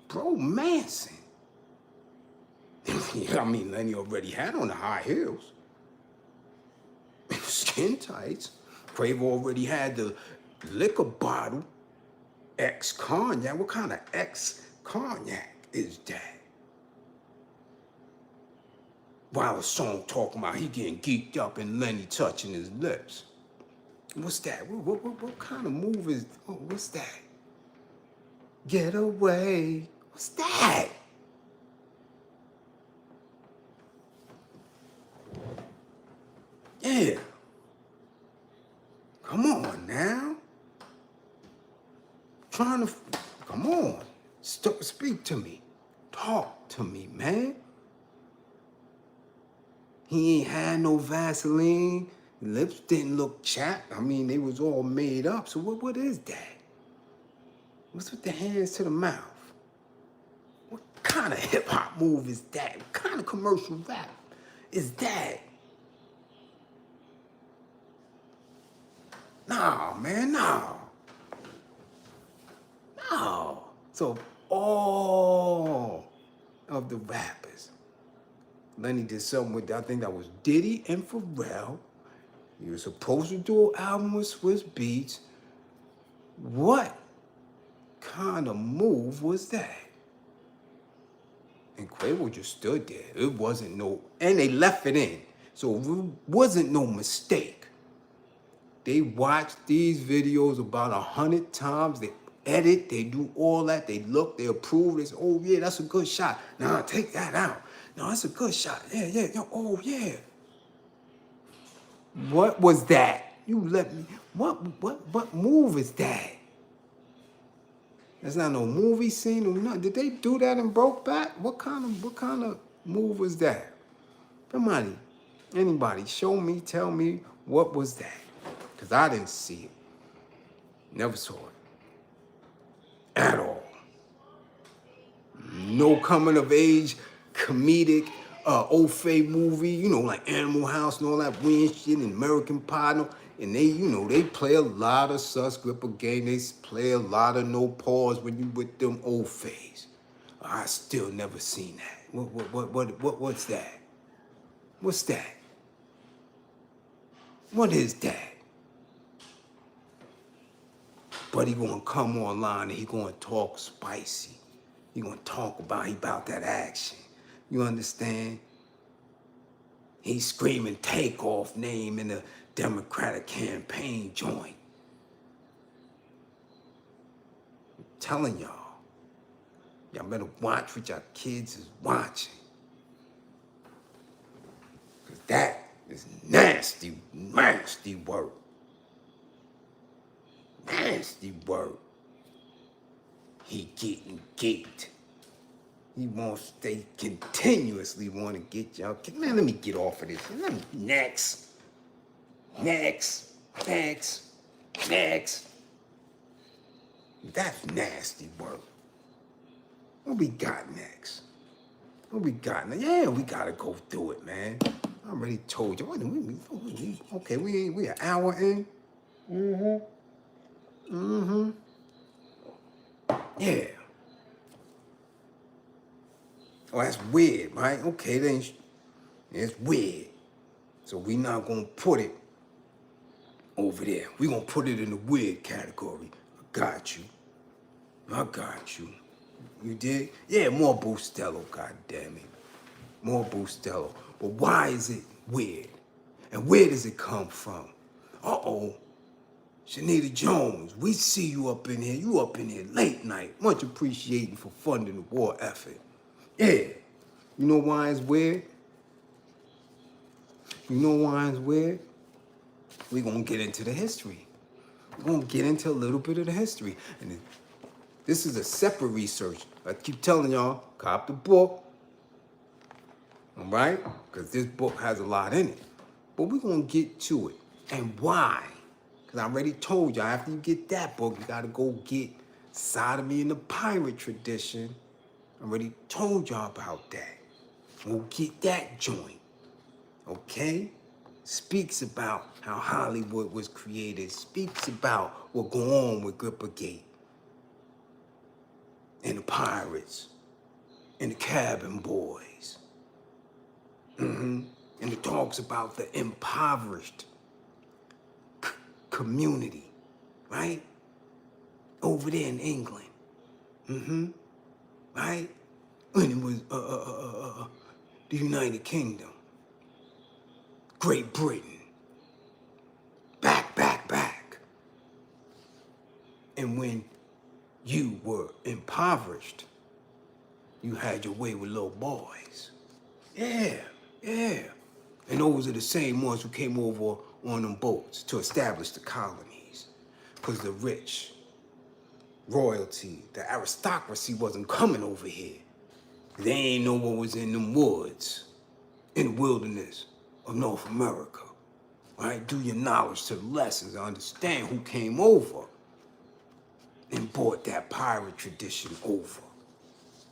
Bromancing. I mean, Lenny already had on the high heels. Skin tights. Quavo already had the liquor bottle. Ex-cognac. What kind of ex-cognac is that? While a song talking about he getting geeked up and Lenny touching his lips. What's that? What kind of move is, what's that? Get away. What's that? Yeah. Come on now. Trying to, come on. Speak to me. Talk to me, man. He ain't had no Vaseline. Lips didn't look chapped. I mean, they was all made up. So what is that? What's with the hands to the mouth? What kind of hip-hop move is that? What kind of commercial rap is that? No, man, no. No. So all of the rappers, Lenny did something with, I think that was Diddy and Pharrell. He was supposed to do an album with Swiss Beats. What kind of move was that? And Quavo just stood there. It wasn't no, and they left it in. So it wasn't no mistake. They watched these videos about 100 times. They edit, they do all that. They look, they approve. They say, oh yeah, that's a good shot. Nah, take that out. No, that's a good shot. Yeah, oh yeah. What was that? You let me, what move is that? That's not no movie scene or nothing. Did they do that in Brokeback? What kind of move was that? Somebody, anybody, show me, tell me what was that? Because I didn't see it. Never saw it. At all. No coming of age, comedic, Ofe movie, you know, like Animal House and all that weird shit, and American Pie. And they, you know, they play a lot of sus gripper game. They play a lot of no pause when you with them Ofes. I still never seen that. What's that? What's that? What is that? But he gonna come online and he gonna talk spicy. He gonna talk about that action. You understand? He's screaming takeoff name in the Democratic campaign joint. I'm telling y'all better watch what your kids is watching. Cause that is nasty, nasty work. Nasty work. He getting geeked. He wants, they continuously want to get y'all. Man, let me get off of this. Next. That's nasty work. What we got next? What we got next? Yeah, we gotta go through it, man. I already told you. Okay, we an hour in. Yeah. Oh, that's weird, right? Okay, then it's weird. So we not gonna put it over there. We gonna put it in the weird category. I got you. You did? Yeah, more Boostello, goddammit. More Boostello. But why is it weird? And where does it come from? Uh-oh. Shanita Jones, we see you up in here. You up in here late night. Much appreciated for funding the war effort. Yeah. You know why it's weird? You know why it's weird? We're going to get into the history. We're going to get into a little bit of the history. And this is a separate research. I keep telling y'all, cop the book. All right? Because this book has a lot in it. But we're going to get to it. And why? Because I already told y'all, after you get that book, you got to go get Sodomy in the Pirate Tradition. I already told y'all about that. We'll get that joint. Okay? Speaks about how Hollywood was created. Speaks about what go on with Grippergate. And the pirates. And the cabin boys. And it talks about the impoverished community, right? Over there in England. Right? When it was the United Kingdom. Great Britain. Back. And when you were impoverished, you had your way with little boys. Yeah, yeah. And those are the same ones who came over on them boats to establish the colonies. Because the rich, royalty, the aristocracy wasn't coming over here. They ain't know what was in them woods, in the wilderness of North America. Right? Do your knowledge to the lessons, understand who came over and brought that pirate tradition over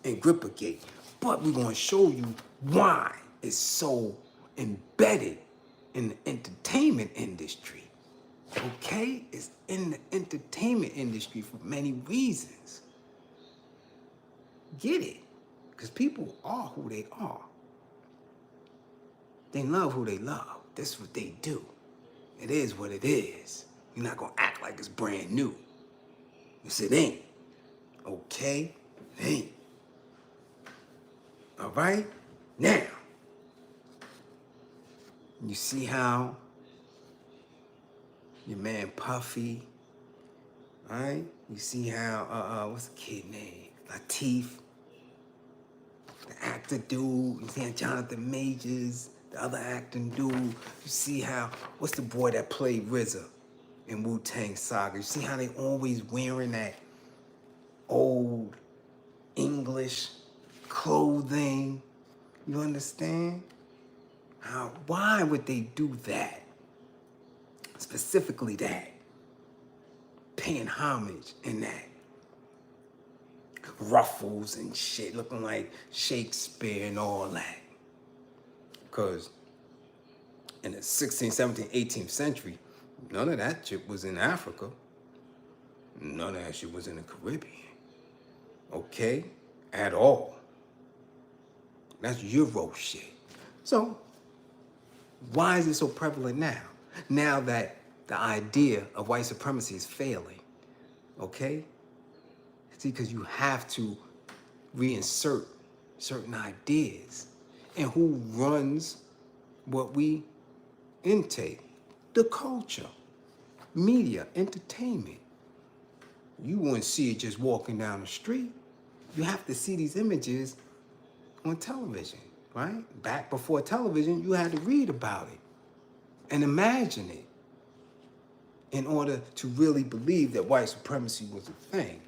and Grippergate. But we're gonna show you why it's so embedded in the entertainment industry. Okay? It's in the entertainment industry for many reasons. Get it? Because people are who they are. They love who they love. That's what they do. It is what it is. You're not gonna act like it's brand new. Yes, it ain't. Okay? It ain't. All right? Now, you see how your man Puffy, all right? You see how, what's the kid name? Lateef, the actor dude. You see how Jonathan Majors, the other acting dude. You see how, what's the boy that played RZA in Wu-Tang Saga? You see how they always wearing that old English clothing? You understand? Why would they do that? Specifically that. Paying homage in that. Ruffles and shit, looking like Shakespeare and all that. Because in the 16th, 17th, 18th century, none of that shit was in Africa. None of that shit was in the Caribbean. Okay? At all. That's Euro shit. So, why is it so prevalent now? Now that the idea of white supremacy is failing, okay? See, because you have to reinsert certain ideas. And who runs what we intake? The culture, media, entertainment. You wouldn't see it just walking down the street. You have to see these images on television, right? Back before television, you had to read about it and imagine it in order to really believe that white supremacy was a thing.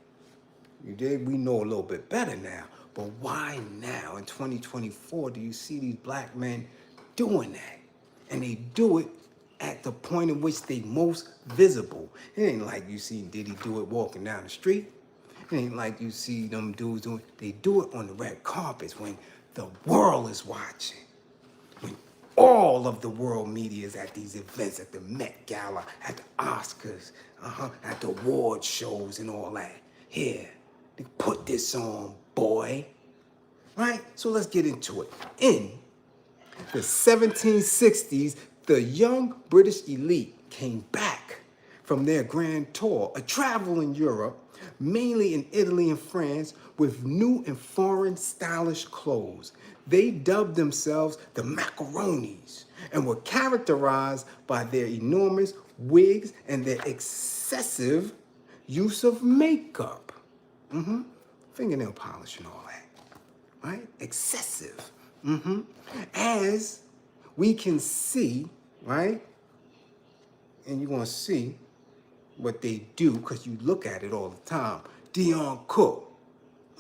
You did? We know a little bit better now. But why now, in 2024, do you see these black men doing that? And they do it at the point in which they most visible. It ain't like you see Diddy do it walking down the street. It ain't like you see them dudes doing it. They do it on the red carpets when the world is watching. When all of the world media is at these events, at the Met Gala, at the Oscars, at the award shows and all that. Here, they put this on, boy. Right? So let's get into it. In the 1760s, the young British elite came back from their grand tour, a travel in Europe, mainly in Italy and France, with new and foreign stylish clothes. They dubbed themselves the macaronis and were characterized by their enormous wigs and their excessive use of makeup. Fingernail polish and all that, right? Excessive. As we can see, right? And you're gonna see what they do because you look at it all the time. Dion Cook,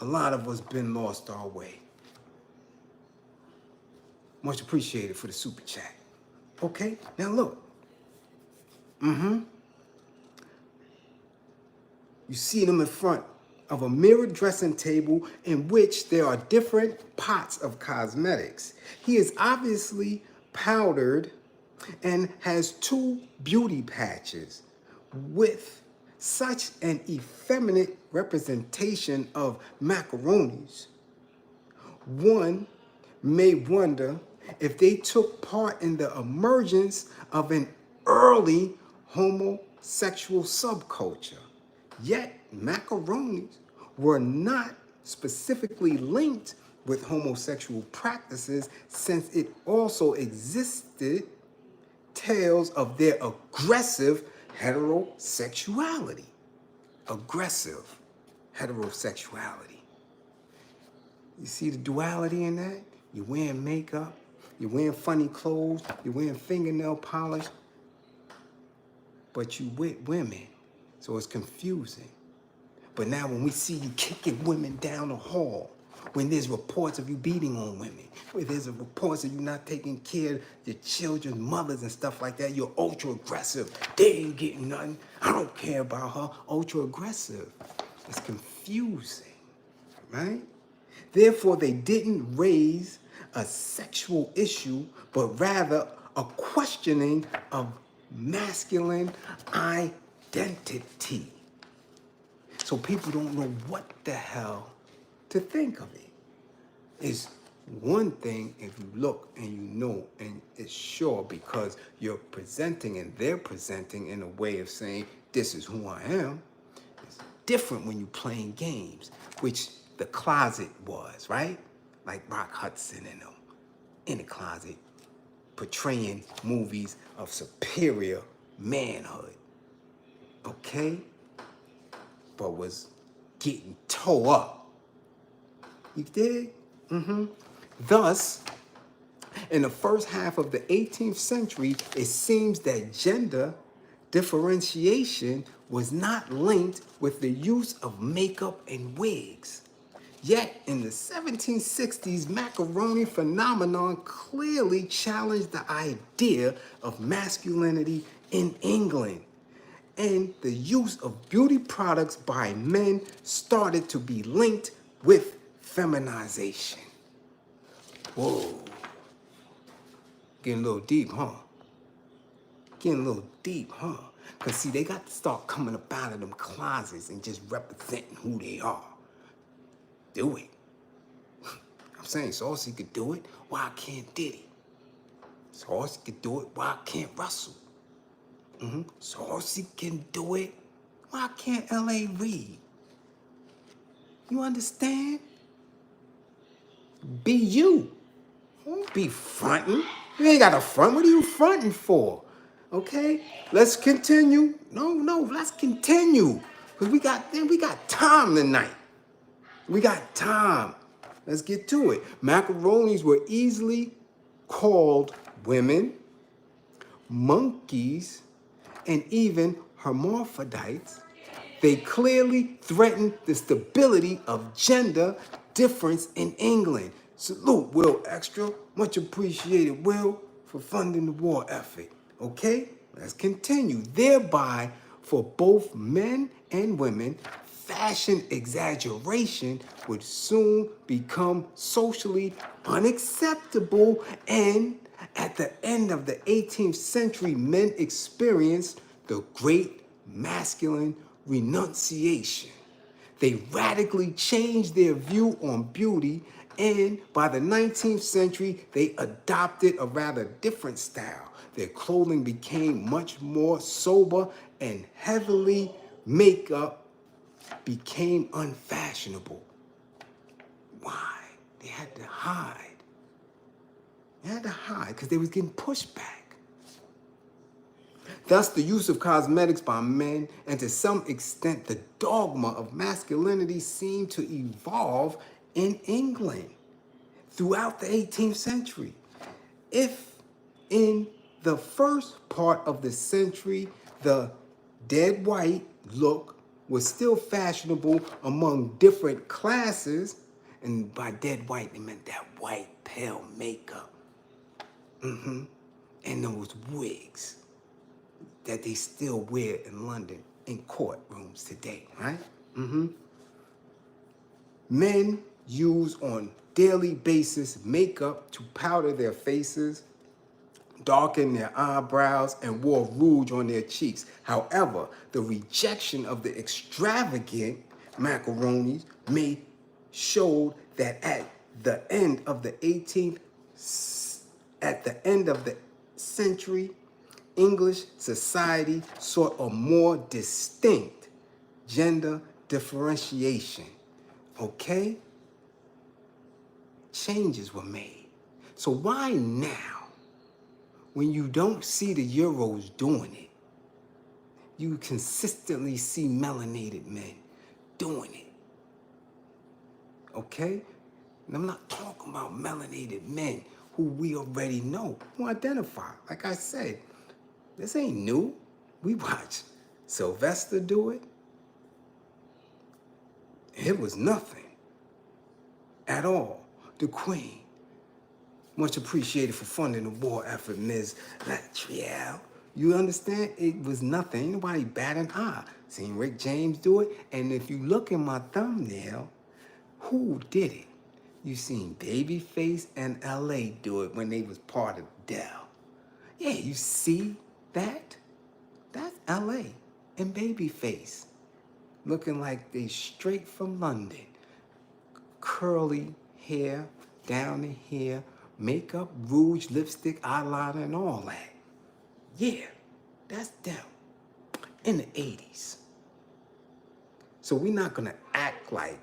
a lot of us been lost our way. Much appreciated for the super chat. Okay, now look. You see them in front of a mirrored dressing table in which there are different pots of cosmetics. He is obviously powdered and has 2 beauty patches with such an effeminate representation of macaronis. One may wonder if they took part in the emergence of an early homosexual subculture. Yet macaronis were not specifically linked with homosexual practices, since it also existed tales of their aggressive heterosexuality. aggressive heterosexuality. You see the duality in that? You're wearing makeup, you're wearing funny clothes, you're wearing fingernail polish, but you with women, so it's confusing. But now when we see you kicking women down the hall, when there's reports of you beating on women, when there's reports of you not taking care of your children's mothers and stuff like that, you're ultra aggressive. They ain't getting nothing. I don't care about her. Ultra aggressive. It's confusing, right? Therefore, they didn't raise a sexual issue, but rather a questioning of masculine identity. So people don't know what the hell to think of it. It's one thing if you look and you know and it's sure because you're presenting and they're presenting in a way of saying, this is who I am. It's different when you're playing games, which the closet was, right? Like Rock Hudson and them in the closet portraying movies of superior manhood, okay? But was getting tore up. You dig? Thus, in the first half of the 18th century, it seems that gender differentiation was not linked with the use of makeup and wigs. Yet, in the 1760s, macaroni phenomenon clearly challenged the idea of masculinity in England. And the use of beauty products by men started to be linked with feminization. Whoa. Getting a little deep, huh? Getting a little deep, huh? Because, see, they got to start coming up out of them closets and just representing who they are. Do it. I'm saying Saucy could do it. Why can't Diddy? Saucy could do it. Why can't Russell? Saucy can do it. Why can't L.A. Reid? You understand? Be you. Don't be fronting. You ain't got to front. What are you fronting for? Okay? Let's continue. No, let's continue. Because we got time tonight. We got time. Let's get to it. Macaronis were easily called women, monkeys, and even hermaphrodites. They clearly threatened the stability of gender difference in England. Salute, Will Extra. Much appreciated, Will, for funding the war effort. Okay, let's continue. Thereby, for both men and women, fashion exaggeration would soon become socially unacceptable, and at the end of the 18th century, men experienced the great masculine renunciation. They radically changed their view on beauty, and by the 19th century, they adopted a rather different style. Their clothing became much more sober, and heavily makeup became unfashionable. Why? They had to hide. They had to hide because they was getting pushed back. Thus, the use of cosmetics by men, and to some extent the dogma of masculinity, seemed to evolve in England throughout the 18th century. If in the first part of the century, the dead white look was still fashionable among different classes, and by dead white, they meant that white, pale makeup, and those wigs that they still wear in London in courtrooms today, right? Men use on daily basis makeup to powder their faces, darken their eyebrows, and wore rouge on their cheeks. However, the rejection of the extravagant macaronis may showed that at the end of the century, English society sought a more distinct gender differentiation. Okay? Changes were made. So why now, when you don't see the Euros doing it, you consistently see melanated men doing it. Okay? And I'm not talking about melanated men who we already know, who identify. Like I said, this ain't new. We watched Sylvester do it. It was nothing at all. The Queen, much appreciated for funding the war effort, Ms. Latrielle. You understand? It was nothing. Ain't nobody bat an eye. Seen Rick James do it. And if you look in my thumbnail, who did it? You seen Babyface and LA do it when they was part of Dell. Yeah, you see that? That's LA and Babyface. Looking like they straight from London. Curly hair down to here, makeup, rouge, lipstick, eyeliner, and all that. Yeah, that's them in the 80s. So we're not gonna act like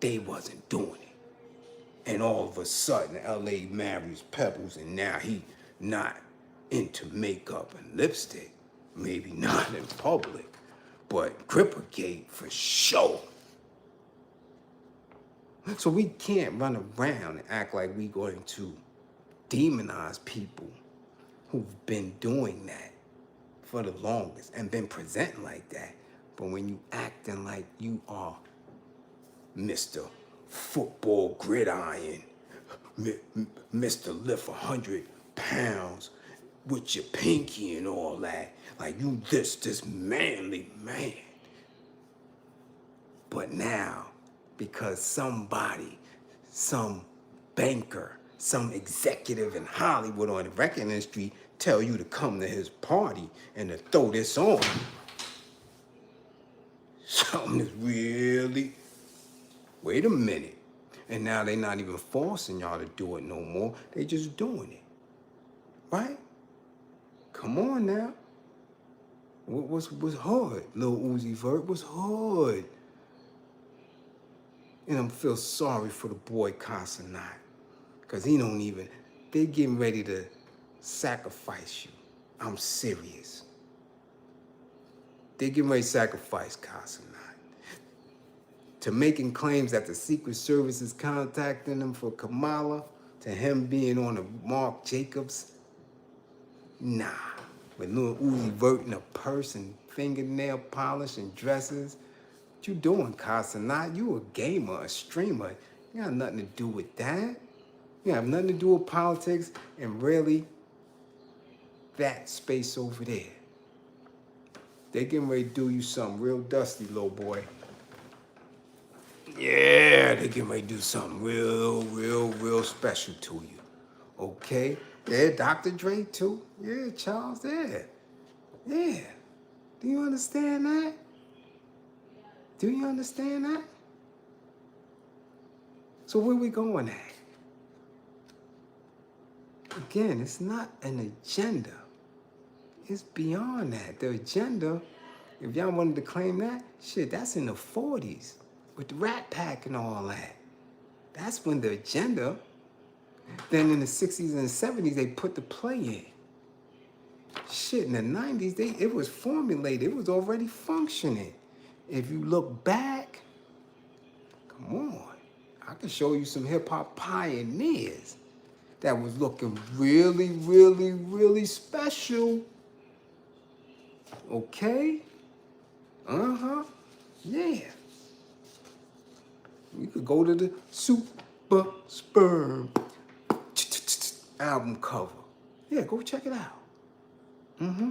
they wasn't doing it. And all of a sudden, LA marries Pebbles, and now he not into makeup and lipstick. Maybe not in public, but Grippergate for sure. So we can't run around and act like we're going to demonize people who've been doing that for the longest and been presenting like that. But when you acting like you are Mr. Football Gridiron, Mr. Lift 100 pounds with your pinky and all that, like you this manly man. But now, because somebody, some banker, some executive in Hollywood or in the record industry tell you to come to his party and to throw this on, something is really, wait a minute. And now they're not even forcing y'all to do it no more. They just doing it, right? Come on now. What's hood? Lil Uzi Vert was hood. And I feel sorry for the boy Casanat, because he don't even, they getting ready to sacrifice you. I'm serious. They getting ready to sacrifice Casanat. To making claims that the Secret Service is contacting them for Kamala, to him being on the Marc Jacobs. Nah. With Lil Uzi Vert in a purse and fingernail polish and dresses. What you doing, Casanat? You a gamer, a streamer. You got nothing to do with that. You have nothing to do with politics and really that space over there. They getting ready to do you something real dusty, little boy. Yeah, they getting ready to do something real special to you. Okay? Yeah, Dr. Dre too. Yeah, Charles, yeah. Yeah. Do you understand that? Do you understand that? So where we going at? Again, it's not an agenda. It's beyond that. The agenda, if y'all wanted to claim that, shit, that's in the 40s with the Rat Pack and all that. That's when the agenda, then in the 60s and 70s, they put the play in. Shit, in the 90s, it was formulated. It was already functioning. If you look back, come on, I can show you some hip-hop pioneers that was looking really special. Okay? Uh-huh. Yeah. You could go to the Super Sperm album cover. Yeah, go check it out. Mm-hmm.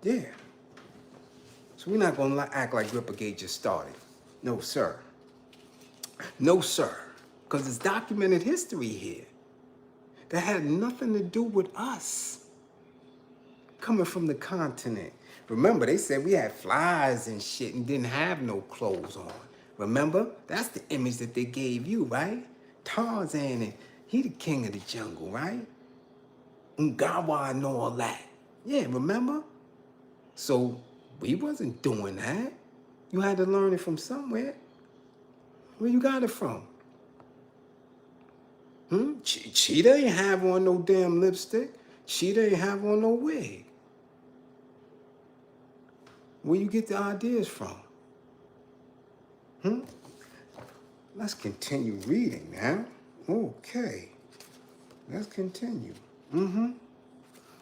Yeah. So we're not gonna act like Rippergate just started. No, sir. No, sir. Because it's documented history here that had nothing to do with us coming from the continent. Remember, they said we had flies and shit and didn't have no clothes on. Remember? That's the image that they gave you, right? Tarzan, and he the king of the jungle, right? Ungawa and all that. Yeah, remember? So we wasn't doing that. You had to learn it from somewhere. Where you got it from? Cheetah ain't have on no damn lipstick. Cheetah ain't have on no wig. Where you get the ideas from? Let's continue reading now. Okay. Let's continue. Yeah,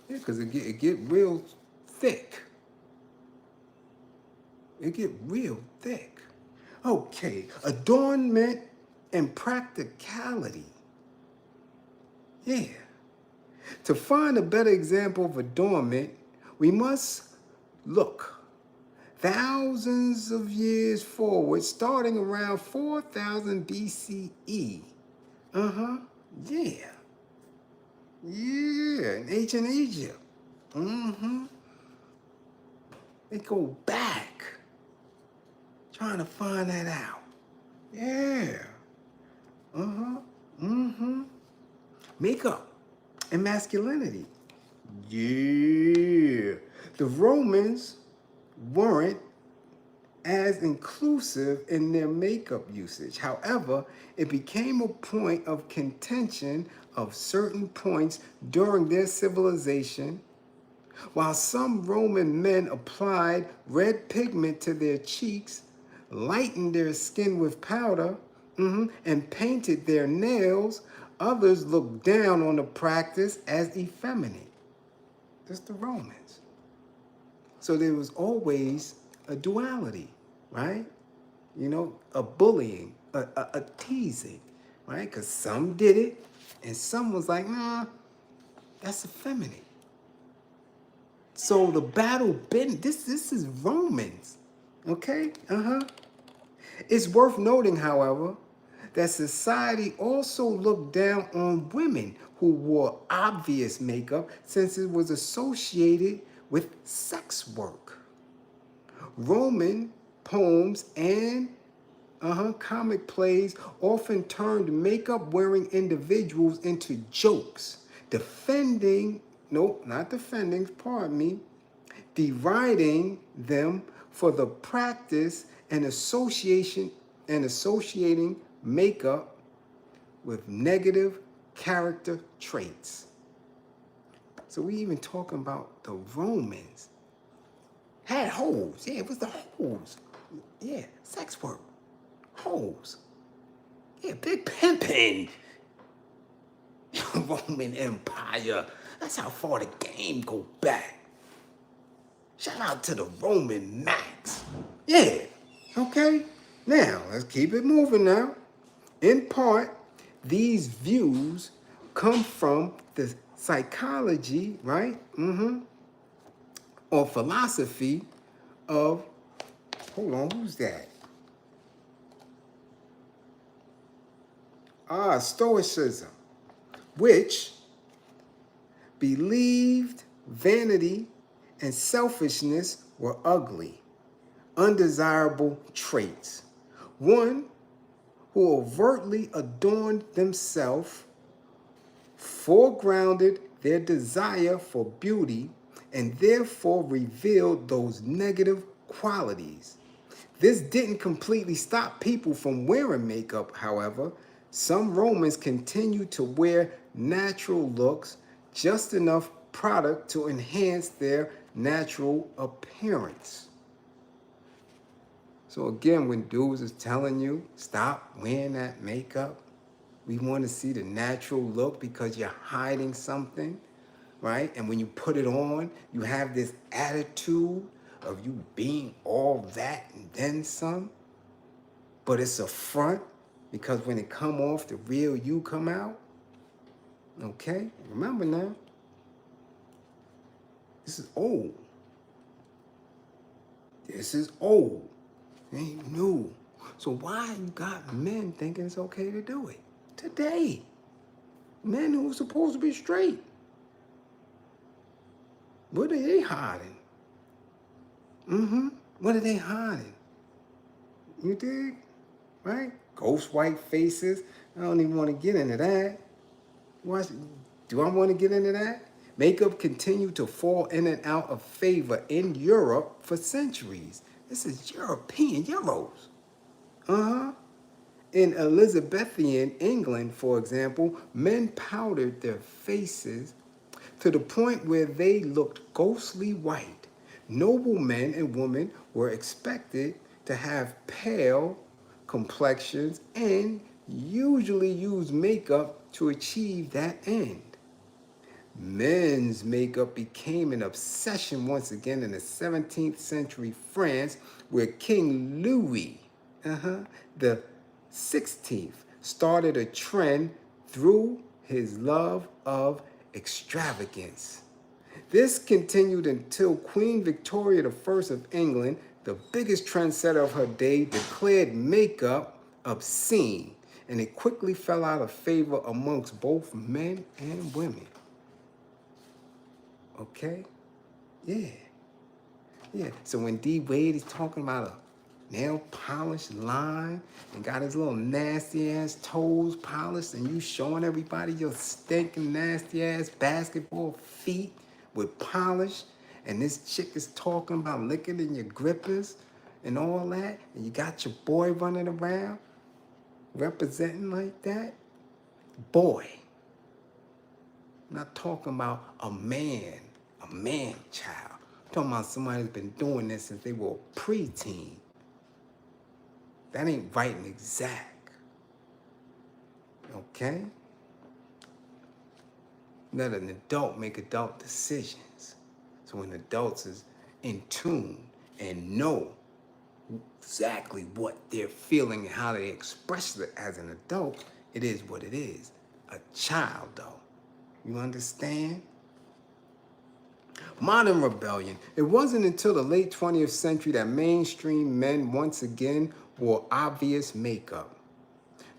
because it get real thick. It get real thick. Okay. Adornment and practicality. Yeah. To find a better example of adornment, we must look thousands of years forward, starting around 4000 BCE. Yeah. Yeah, in ancient Egypt. They go back, trying to find that out. Yeah. Makeup and masculinity. Yeah. The Romans weren't as inclusive in their makeup usage. However, it became a point of contention of certain points during their civilization. While some Roman men applied red pigment to their cheeks, lightened their skin with powder, and painted their nails, others looked down on the practice as effeminate. That's the Romans. So there was always a duality, right? You know, a bullying, a teasing, right? Because some did it, and some was like, nah, that's effeminate. So the battle been this is Romans, okay? It's worth noting, however, that society also looked down on women who wore obvious makeup since it was associated with sex work. Roman poems and comic plays often turned makeup-wearing individuals into jokes, deriding them for the practice and associating makeup with negative character traits. So we even talking about the Romans. Had hoes. Yeah, it was the hoes. Yeah, sex work. Hoes. Yeah, big pimping. Roman Empire. That's how far the game go back. Shout out to the Roman Max. Yeah, okay. Now, let's keep it moving now. In part, these views come from the psychology, right? Or philosophy of, hold on, who's that? Stoicism, which believed vanity and selfishness were ugly, undesirable traits. One who overtly adorned themselves, foregrounded their desire for beauty, and therefore revealed those negative qualities. This didn't completely stop people from wearing makeup, however. Some Romans continued to wear natural looks, just enough product to enhance their natural appearance. So again, when dudes is telling you, stop wearing that makeup, we want to see the natural look because you're hiding something, right? And when you put it on, you have this attitude of you being all that and then some. But it's a front because when it come off, the real you come out. Okay? Remember now, this is old. This is old. It ain't new. So why you got men thinking it's okay to do it? Today. Men who are supposed to be straight. What are they hiding? What are they hiding? You dig? Right? Ghost white faces. I don't even want to get into that. Do I want to get into that? Makeup continued to fall in and out of favor in Europe for centuries. This is European Euros. In Elizabethan England, for example, men powdered their faces to the point where they looked ghostly white. Noble men and women were expected to have pale complexions and usually use makeup to achieve that end. Men's makeup became an obsession once again in the 17th century France, where King Louis the 16th started a trend through his love of extravagance. This continued until Queen Victoria I of England, the biggest trendsetter of her day, declared makeup obscene, and it quickly fell out of favor amongst both men and women. Okay? Yeah. Yeah. So when DWade is talking about a nail polish line and got his little nasty ass toes polished, and you showing everybody your stinking nasty ass basketball feet with polish, and this chick is talking about licking in your grippers and all that, and you got your boy running around representing like that, boy. I'm not talking about a man child. I'm talking about somebody who's been doing this since they were a preteen. That ain't right and exact. Okay? Let an adult make adult decisions. So when adults is in tune and know exactly what they're feeling and how they express it as an adult, it is what it is. A child, though. You understand? Modern rebellion. It wasn't until the late 20th century that mainstream men once again wore obvious makeup.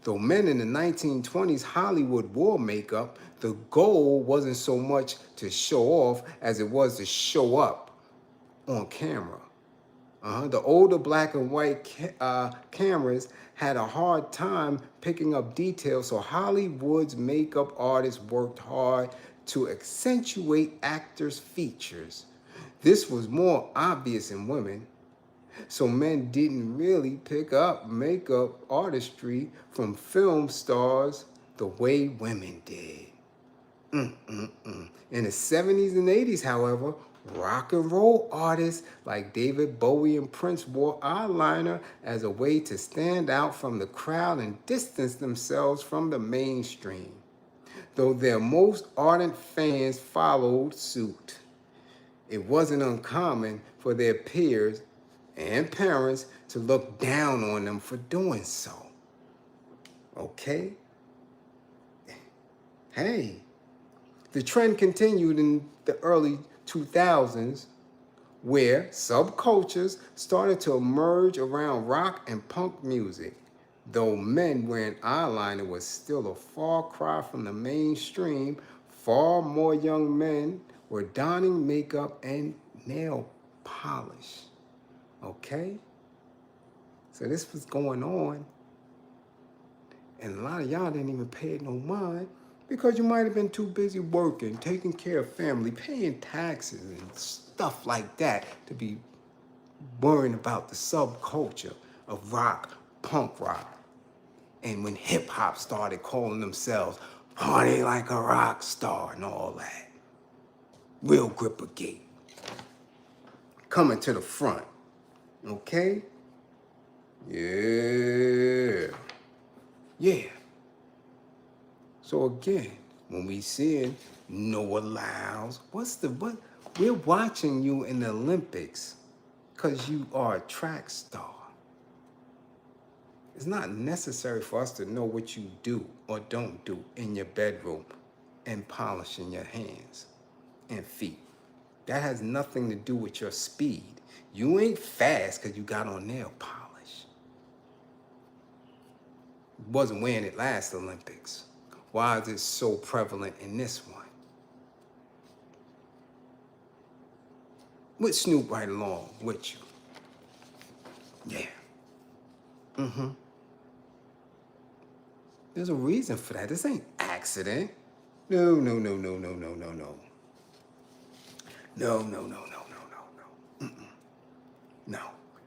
Though men in the 1920s Hollywood wore makeup, the goal wasn't so much to show off as it was to show up on camera. The older black and white cameras had a hard time picking up details, so Hollywood's makeup artists worked hard to accentuate actors' features. This was more obvious in women, so men didn't really pick up makeup artistry from film stars the way women did. In the 70s and 80s, however, rock and roll artists like David Bowie and Prince wore eyeliner as a way to stand out from the crowd and distance themselves from the mainstream, though their most ardent fans followed suit. It wasn't uncommon for their peers and parents to look down on them for doing so. Okay? Hey. The trend continued in the early 2000s, where subcultures started to emerge around rock and punk music. Though men wearing eyeliner was still a far cry from the mainstream, far more young men were donning makeup and nail polish. Okay? So this was going on, and a lot of y'all didn't even pay it no mind, because you might have been too busy working, taking care of family, paying taxes and stuff like that to be worrying about the subculture of rock, punk rock. And when hip hop started calling themselves party like a rock star and all that. Real gripper gate. Coming to the front. Okay? Yeah. Yeah. So again, when we see Noah Lyles, what? We're watching you in the Olympics because you are a track star. It's not necessary for us to know what you do or don't do in your bedroom and polishing your hands and feet. That has nothing to do with your speed. You ain't fast because you got on nail polish. Wasn't wearing it last Olympics. Why is it so prevalent in this one? With Snoop right along with you. Yeah. There's a reason for that. This ain't accident. No. No.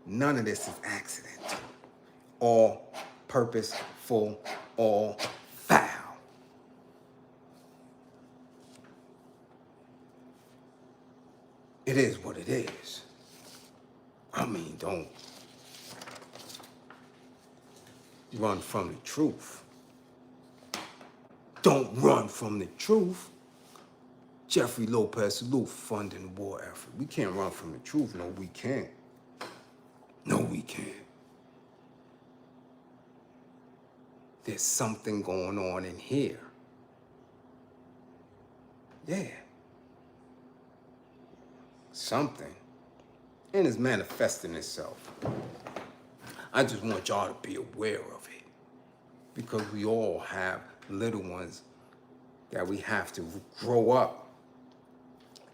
None of this is accident. All purposeful, all foul. It is what it is. I mean, don't run from the truth. Don't run from the truth. Jeffrey Lopez, salute funding the war effort. We can't run from the truth. No, we can't. No, we can't. There's something going on in here. Yeah. Something. And it's manifesting itself. I just want y'all to be aware of it. Because we all have little ones that we have to grow up.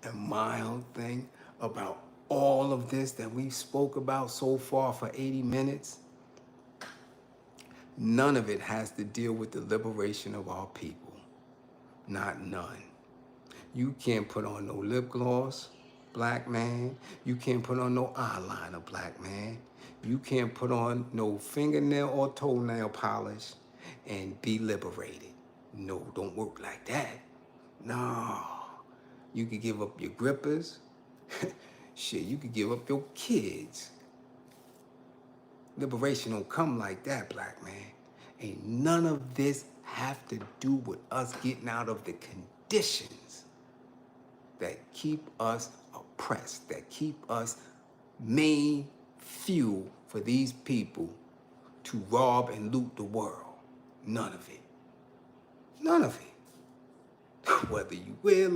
And my whole thing about all of this that we spoke about so far for 80 minutes, none of it has to deal with the liberation of our people. Not none. You can't put on no lip gloss, black man. You can't put on no eyeliner, black man. You can't put on no fingernail or toenail polish and be liberated. No, don't work like that. No. You could give up your grippers. Shit, you could give up your kids. Liberation don't come like that, black man. Ain't none of this have to do with us getting out of the conditions that keep us oppressed, that keep us main fuel for these people to rob and loot the world. None of it. None of it. Whether you wear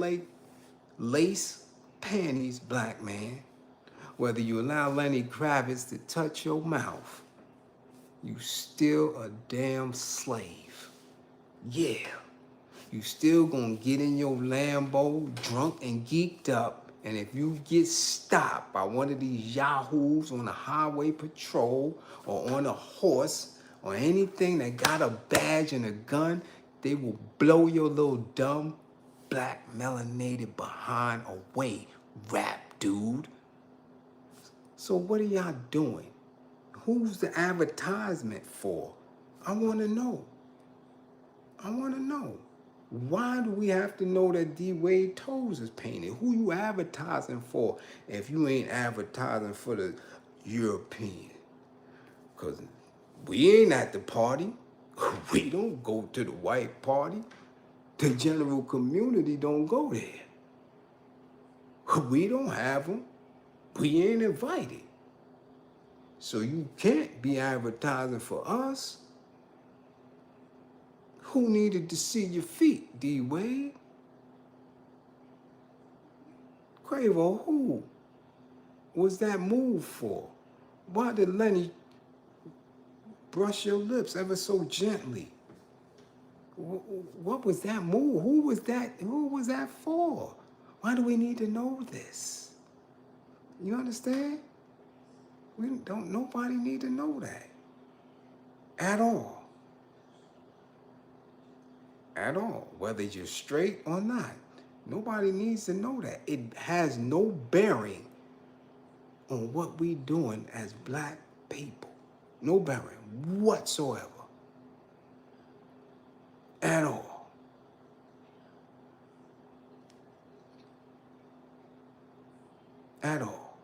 lace panties, black man, whether you allow Lenny Kravitz to touch your mouth, you still a damn slave. Yeah. You still gonna get in your Lambo, drunk and geeked up, and if you get stopped by one of these yahoos on a highway patrol or on a horse or anything that got a badge and a gun, they will blow your little dumb black melanated behind away, rap dude. So what are y'all doing? Who's the advertisement for? I want to know. I want to know. Why do we have to know that DWade toes is painted? Who you advertising for if you ain't advertising for the European? Because we ain't at the party. We don't go to the white party. The general community don't go there. We don't have them. We ain't invited. So you can't be advertising for us. Who needed to see your feet, DWade? Quavo, who was that move for? Why did Lenny brush your lips ever so gently? What was that move? Who was that for? Why do we need to know this? You understand? Nobody need to know that. At all. At all. Whether you're straight or not. Nobody needs to know that. It has no bearing on what we doing as black people. No bearing whatsoever. At all. At all.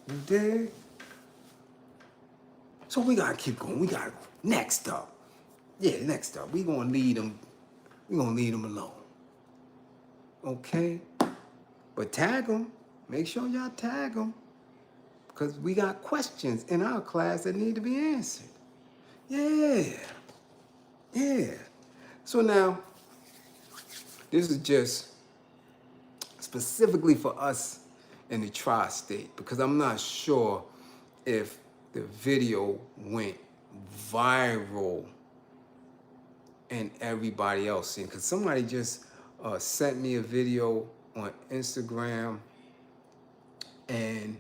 You dig? So we gotta keep going. We gotta go. Next up. Yeah, next up. We gonna leave them alone. Okay? But tag them. Make sure y'all tag them. Because we got questions in our class that need to be answered. Yeah. Yeah. So now, this is just specifically for us in the tri-state, because I'm not sure if the video went viral and everybody else seen. Because somebody just sent me a video on Instagram, and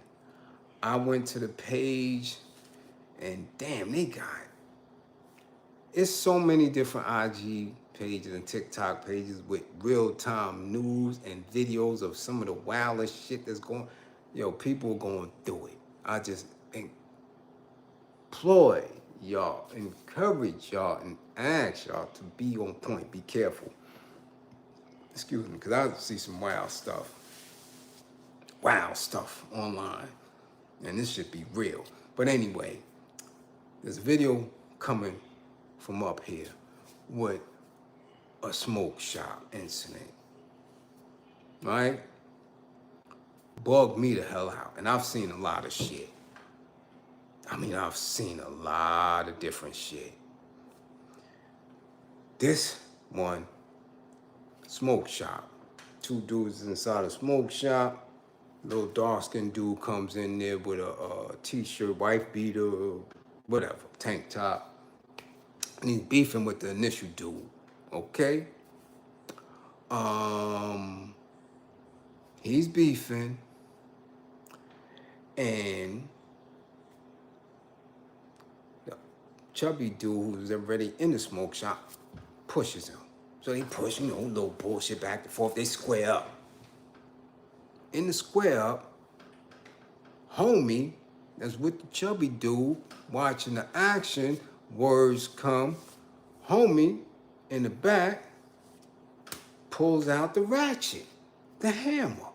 I went to the page, and damn, it's so many different IG pages and TikTok pages with real-time news and videos of some of the wildest shit that's going. Yo, people going through it. I just employ y'all, encourage y'all, and ask y'all to be on point. Be careful. Excuse me, because I see some wild stuff. wild stuff online. And this should be real. But anyway, there's a video coming from up here with a smoke shop incident. Right? Bugged me the hell out. And I've seen a lot of shit. I mean, I've seen a lot of different shit. This one, smoke shop. Two dudes inside a smoke shop. Little dark-skinned dude comes in there with a t-shirt, wife beater, whatever, tank top. And he's beefing with the initial dude, okay? He's beefing, and the chubby dude who's already in the smoke shop pushes him. So they push, little bullshit back and forth. They square up. In the square up, homie that's with the chubby dude watching the action, words come. Homie in the back pulls out the ratchet, the hammer,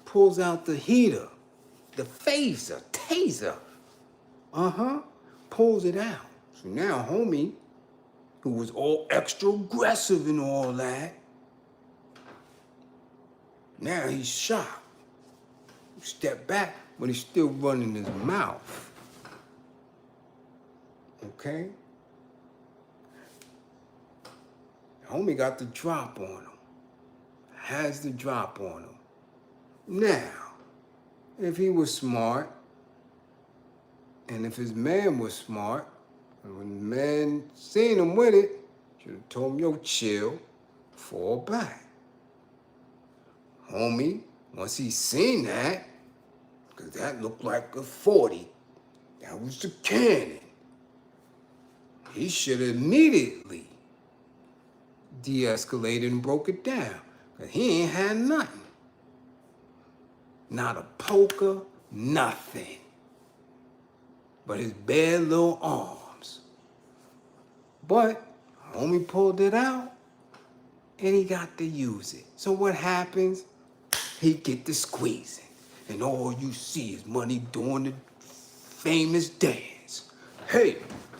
pulls out the heater, the phaser, taser. Pulls it out. So now homie, who was all extra aggressive and all that, now he's shocked. Step back, but he's still running his mouth. Okay? Homie got the drop on him. Has the drop on him. Now, if he was smart, and if his man was smart, and when the man seen him with it, should have told him, yo, chill, fall back. Homie, once he seen that, because that looked like a 40, that was the cannon. He should have immediately de-escalated and broke it down, because he ain't had nothing. Not a poker, nothing. But his bare little arms. But homie pulled it out, and he got to use it. So what happens? He get to squeezing, and all you see is Money doing the famous dance. Hey,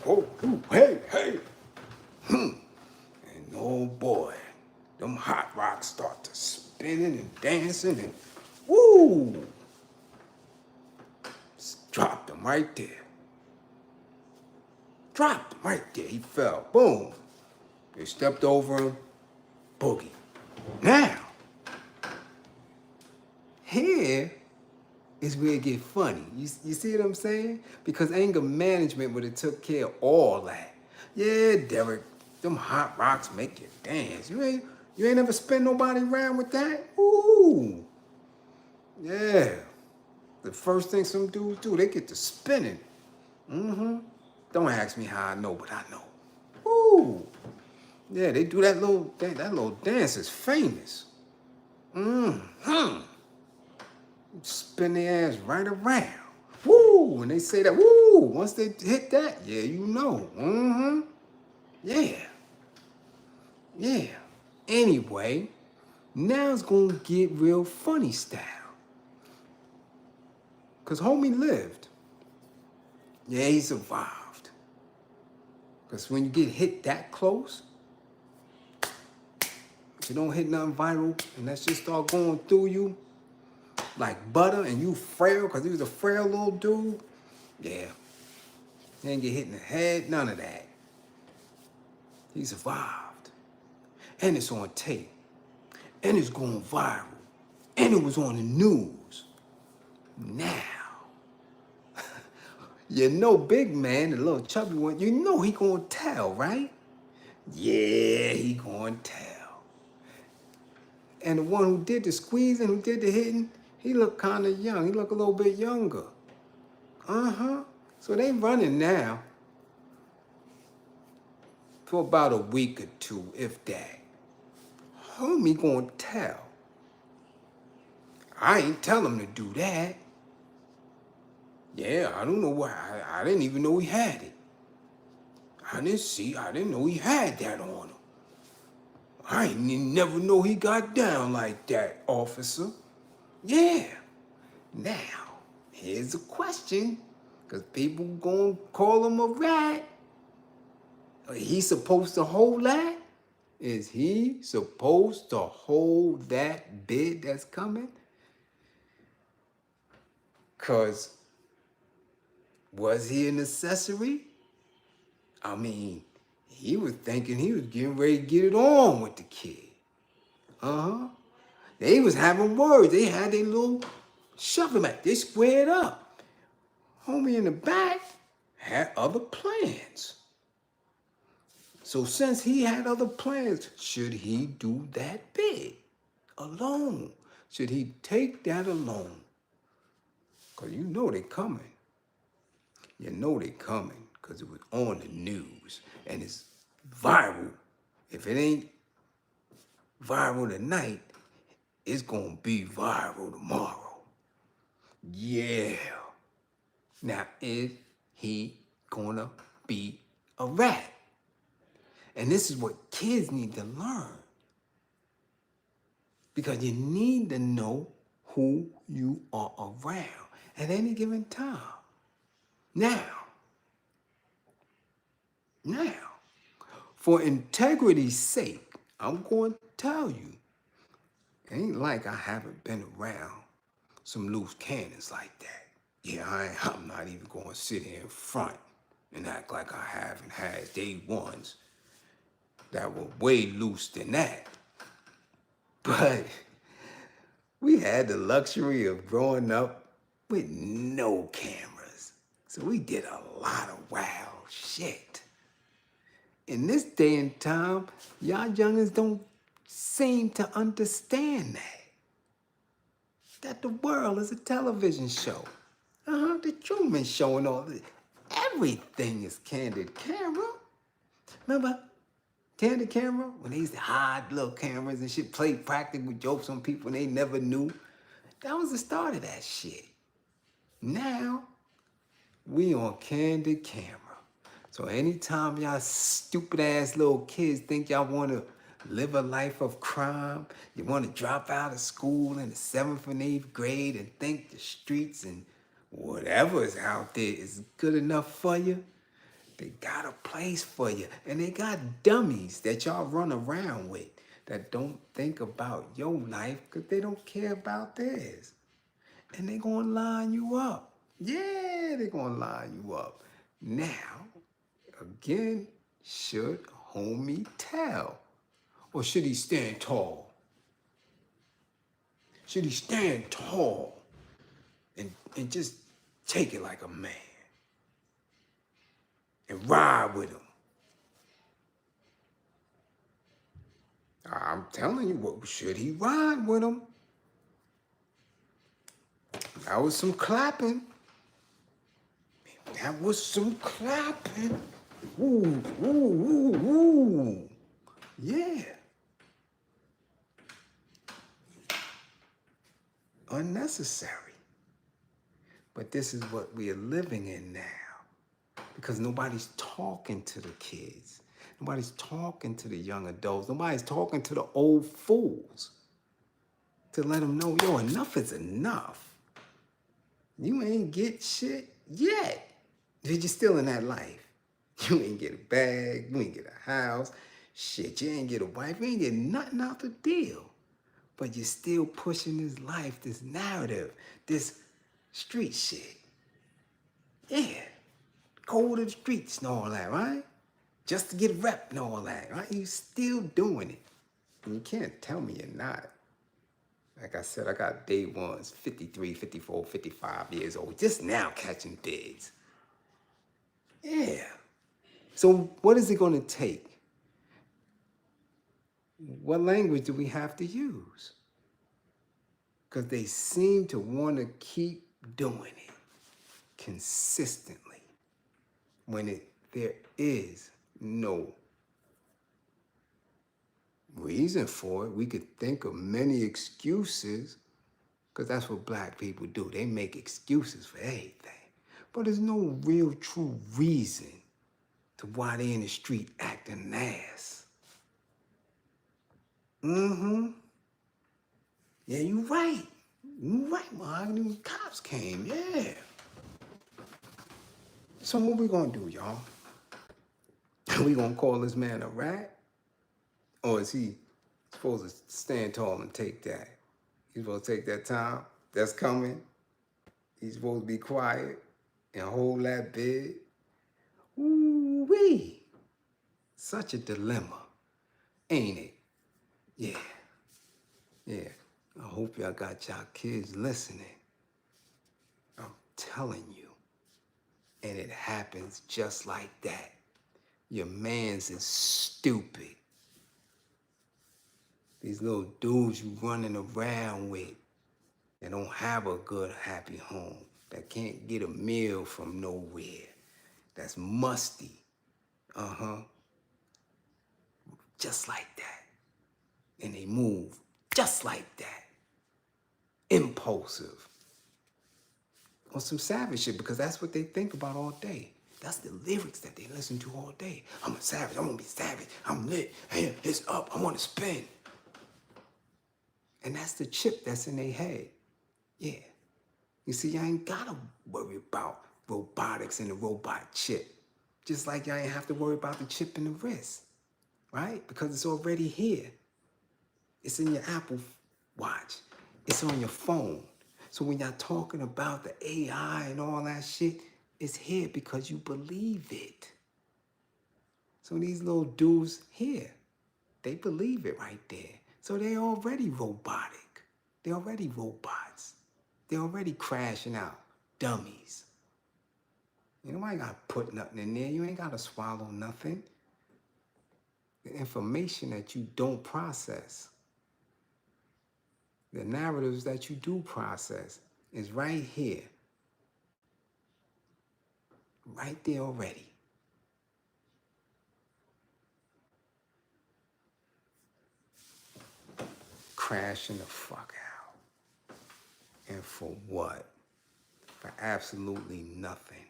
oh, ooh, hey, hey. And oh boy, them hot rocks start to spinning and dancing, and woo! Dropped him right there. Dropped him right there. He fell. Boom. They stepped over him. Boogie. Now, here is where it get funny. You see what I'm saying? Because anger management would have took care of all that. Yeah, Derek, them hot rocks make you dance. You ain't ever spin nobody around with that? Ooh. Yeah. The first thing some dudes do, they get to spinning. Don't ask me how I know, but I know. Ooh. Yeah, they do that little dance is famous. Spin their ass right around. Woo! When they say that, woo! Once they hit that, yeah, you know. Yeah. Yeah. Anyway, now it's gonna get real funny style. Cause homie lived. Yeah, he survived. Cause when you get hit that close, if you don't hit nothing vital and that shit start going through you like butter and you frail, cause he was a frail little dude, yeah. He didn't get hit in the head, none of that. He survived. And it's on tape. And it's going viral. And it was on the news. Now, you know big man, the little chubby one, you know he gonna tell, right? Yeah, he gonna tell. And the one who did the squeezing, who did the hitting, he looked kind of young. He looked a little bit younger. So they running now for about a week or two, if that. Homie gonna tell. I ain't tell him to do that. Yeah, I don't know why. I didn't even know he had it. I didn't know he had that on him. I ain't never know he got down like that, officer. Yeah. Now, here's a question, because people gonna call him a rat. Are he supposed to hold that? Is he supposed to hold that bid that's coming? Because was he an accessory? I mean, he was thinking he was getting ready to get it on with the kid. Uh-huh. They was having words. They had their little shuffle match. They squared up. Homie in the back had other plans. So since he had other plans, should he do that bid alone? Should he take that alone? Because you know they coming. You know they coming because it was on the news and it's viral. If it ain't viral tonight, it's gonna be viral tomorrow. Yeah. Now, is he gonna be a rat? And this is what kids need to learn. Because you need to know who you are around at any given time. Now, for integrity's sake, I'm going to tell you, it ain't like I haven't been around some loose cannons like that. Yeah, I'm not even going to sit here in front and act like I haven't had day ones that were way loose than that. But we had the luxury of growing up with no cameras. So we did a lot of wild shit. In this day and time, y'all youngins don't seem to understand that the world is a television show. The Truman Show and all this. Everything is candid camera. Remember candid camera? When they used to hide little cameras and shit, play practical jokes on people and they never knew. That was the start of that shit. Now, we on candid camera. So anytime y'all stupid ass little kids think y'all want to live a life of crime, you want to drop out of school in the 7th and 8th grade and think the streets and whatever is out there is good enough for you, they got a place for you. And they got dummies that y'all run around with that don't think about your life because they don't care about theirs. And they gonna line you up. Yeah, they gonna line you up. Now, again, should homie tell? Or should he stand tall? Should he stand tall and just take it like a man? And ride with him? I'm telling you, what should he ride with him? That was some clapping. That was some clapping. Ooh, ooh, ooh, ooh. Yeah. Unnecessary. But this is what we are living in now. Because nobody's talking to the kids. Nobody's talking to the young adults. Nobody's talking to the old fools to let them know, yo, enough is enough. You ain't get shit yet. You're still in that life. You ain't get a bag. You ain't get a house. Shit, you ain't get a wife. You ain't get nothing out the deal. But you're still pushing this life, this narrative, this street shit. Yeah. Go to the streets and all that, right? Just to get a rep and all that, right? You still doing it. And you can't tell me you're not. Like I said, I got day ones, 53, 54, 55 years old, just now catching bids. Yeah. So what is it going to take? What language do we have to use? Because they seem to want to keep doing it consistently when there is no reason for it. We could think of many excuses, because that's what black people do. They make excuses for everything. But there's no real true reason to why they in the street acting ass. Yeah, you right. Right, mahogany, cops came, yeah. So what we gonna do, y'all? We gonna call this man a rat? Or is he supposed to stand tall and take that? He's supposed to take that time that's coming. He's supposed to be quiet and hold that bid. Ooh-wee. Such a dilemma, ain't it? Yeah, yeah. I hope y'all got y'all kids listening. I'm telling you. And it happens just like that. Your man's is stupid. These little dudes you running around with that don't have a good, happy home, that can't get a meal from nowhere, that's musty. Just like that. And they move just like that. Impulsive. On some savage shit, because that's what they think about all day. That's the lyrics that they listen to all day. I'm a savage, I'm gonna be savage, I'm lit, hey, it's up, I wanna spin. And that's the chip that's in their head. Yeah. You see, I ain't gotta worry about robotics and the robot chip. Just like y'all ain't have to worry about the chip in the wrist, right? Because it's already here. It's in your Apple Watch. It's on your phone. So when y'all talking about the AI and all that shit, it's here because you believe it. So these little dudes here, they believe it right there. So they already robotic. They already robots. They already crashing out. Dummies. You know, I ain't gotta put nothing in there. You ain't gotta swallow nothing. The information that you don't process, the narratives that you do process is right here. Right there already. Crashing the fuck out. And for what? For absolutely nothing.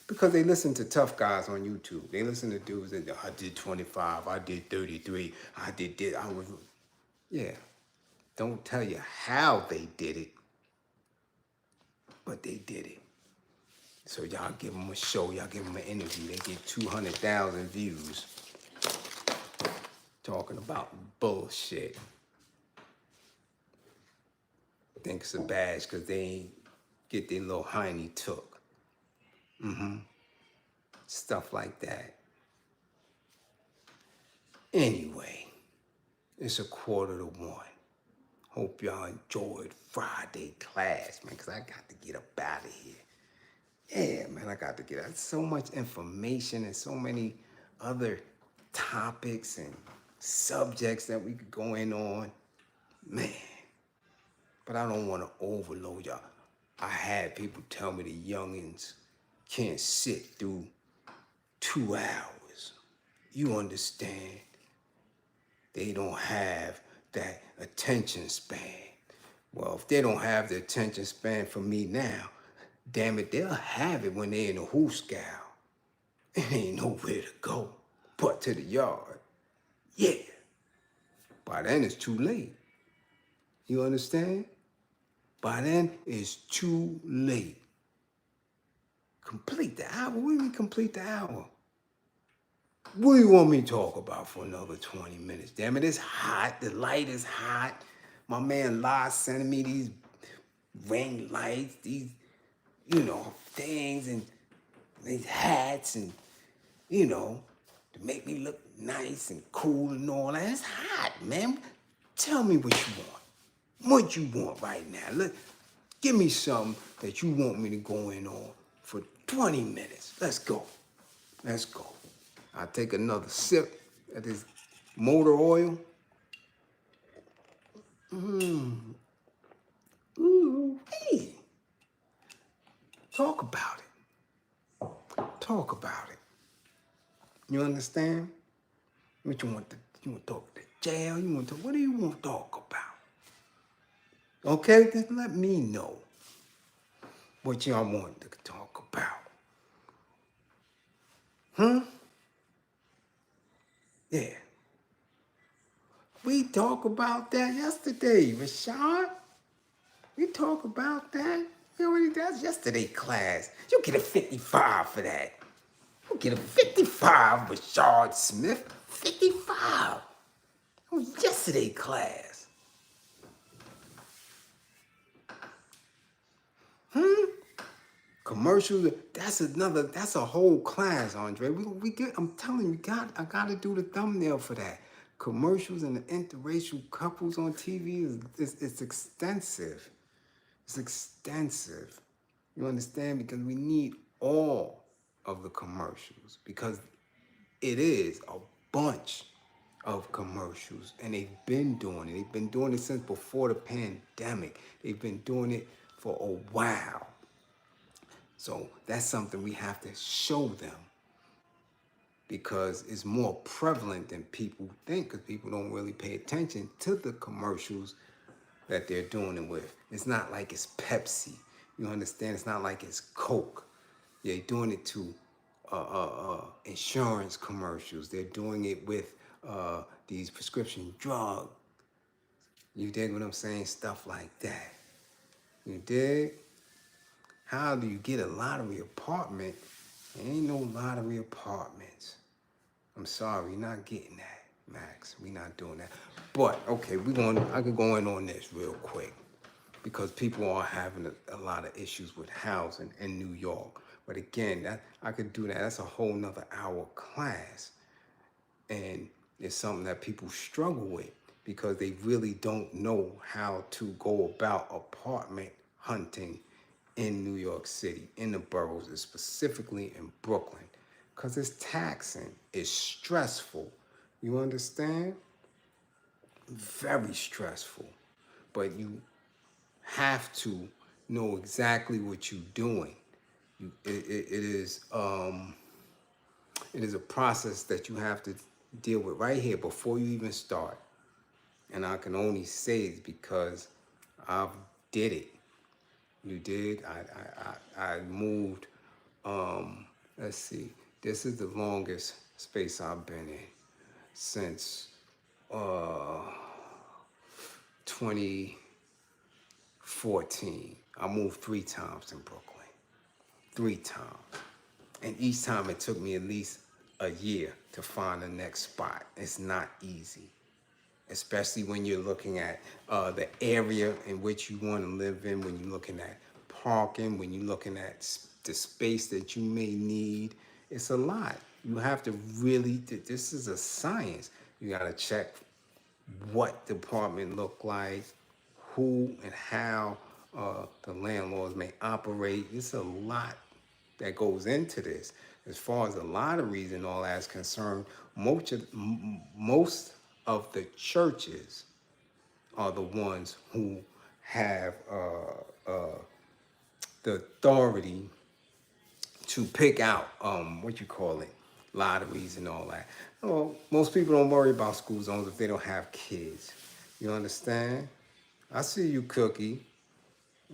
Because they listen to tough guys on YouTube. They listen to dudes that, I did 25, I did 33, I did this, I was... Yeah. Don't tell you how they did it, but they did it. So y'all give them a show, y'all give them an interview, they get 200,000 views talking about bullshit. Think it's a badge because they ain't get their little hiney took. Stuff like that. Anyway, it's 1:45. Hope y'all enjoyed Friday class, man, because I got to get up out of here. Yeah, man, I got to get out. So much information and so many other topics and subjects that we could go in on. Man, but I don't want to overload y'all. I had people tell me the youngins can't sit through 2 hours. You understand? They don't have that attention span. Well, if they don't have the attention span for me now, damn it, they'll have it when they're in a hooscow. It ain't nowhere to go but to the yard. Yeah. By then, it's too late. You understand? By then, it's too late. Complete the hour? What do you mean complete the hour? What do you want me to talk about for another 20 minutes? Damn it, it's hot. The light is hot. My man La sending me these ring lights, these, things and these hats and, to make me look nice and cool and all that. It's hot, man. Tell me what you want. What you want right now. Look, give me something that you want me to go in on for 20 minutes. Let's go. Let's go. I'll take another sip of this motor oil. Ooh, hey. Talk about it. Talk about it. You understand? What you want to talk to jail? You want to what do you want to talk about? Okay, just let me know what y'all want to talk about. Yeah. We talked about that yesterday, Rashad. We talk about that. We already did yesterday class. You get a 55 for that. You get a 55, Rashard Smith. 55. That was yesterday class. Commercials, that's a whole class, Andre. We get, I'm telling you, I gotta do the thumbnail for that. Commercials and the interracial couples on TV it's extensive. It's extensive. You understand? Because we need all of the commercials because it is a bunch of commercials and they've been doing it. They've been doing it since before the pandemic. They've been doing it for a while. So that's something we have to show them because it's more prevalent than people think because people don't really pay attention to the commercials that they're doing it with. It's not like it's Pepsi. You understand? It's not like it's Coke. They're doing it to insurance commercials. They're doing it with these prescription drugs. You dig what I'm saying? Stuff like that. You dig? How do you get a lottery apartment? There ain't no lottery apartments. I'm sorry, you're not getting that, Max. We're not doing that. But, okay, I could go in on this real quick because people are having a lot of issues with housing in New York. But again, I could do that. That's a whole nother hour class. And it's something that people struggle with because they really don't know how to go about apartment hunting in New York City, in the boroughs, and specifically in Brooklyn. Because it's taxing, it's stressful. You understand? Very stressful. But you have to know exactly what you're doing. It is a process that you have to deal with right here before you even start. And I can only say it because I did it. You dig? I moved, let's see, this is the longest space I've been in since 2014. I moved 3 times in Brooklyn. 3 times. And each time it took me at least a year to find the next spot. It's not easy. Especially when you're looking at the area in which you want to live in, when you're looking at parking, when you're looking at the space that you may need. It's a lot. You have to really, this is a science. You got to check what the apartment look like, who and how the landlords may operate. It's a lot that goes into this. As far as the lotteries and all that is concerned, most of the churches are the ones who have the authority to pick out lotteries and all that. Well, most people don't worry about school zones if they don't have kids. You understand? I see you, Cookie.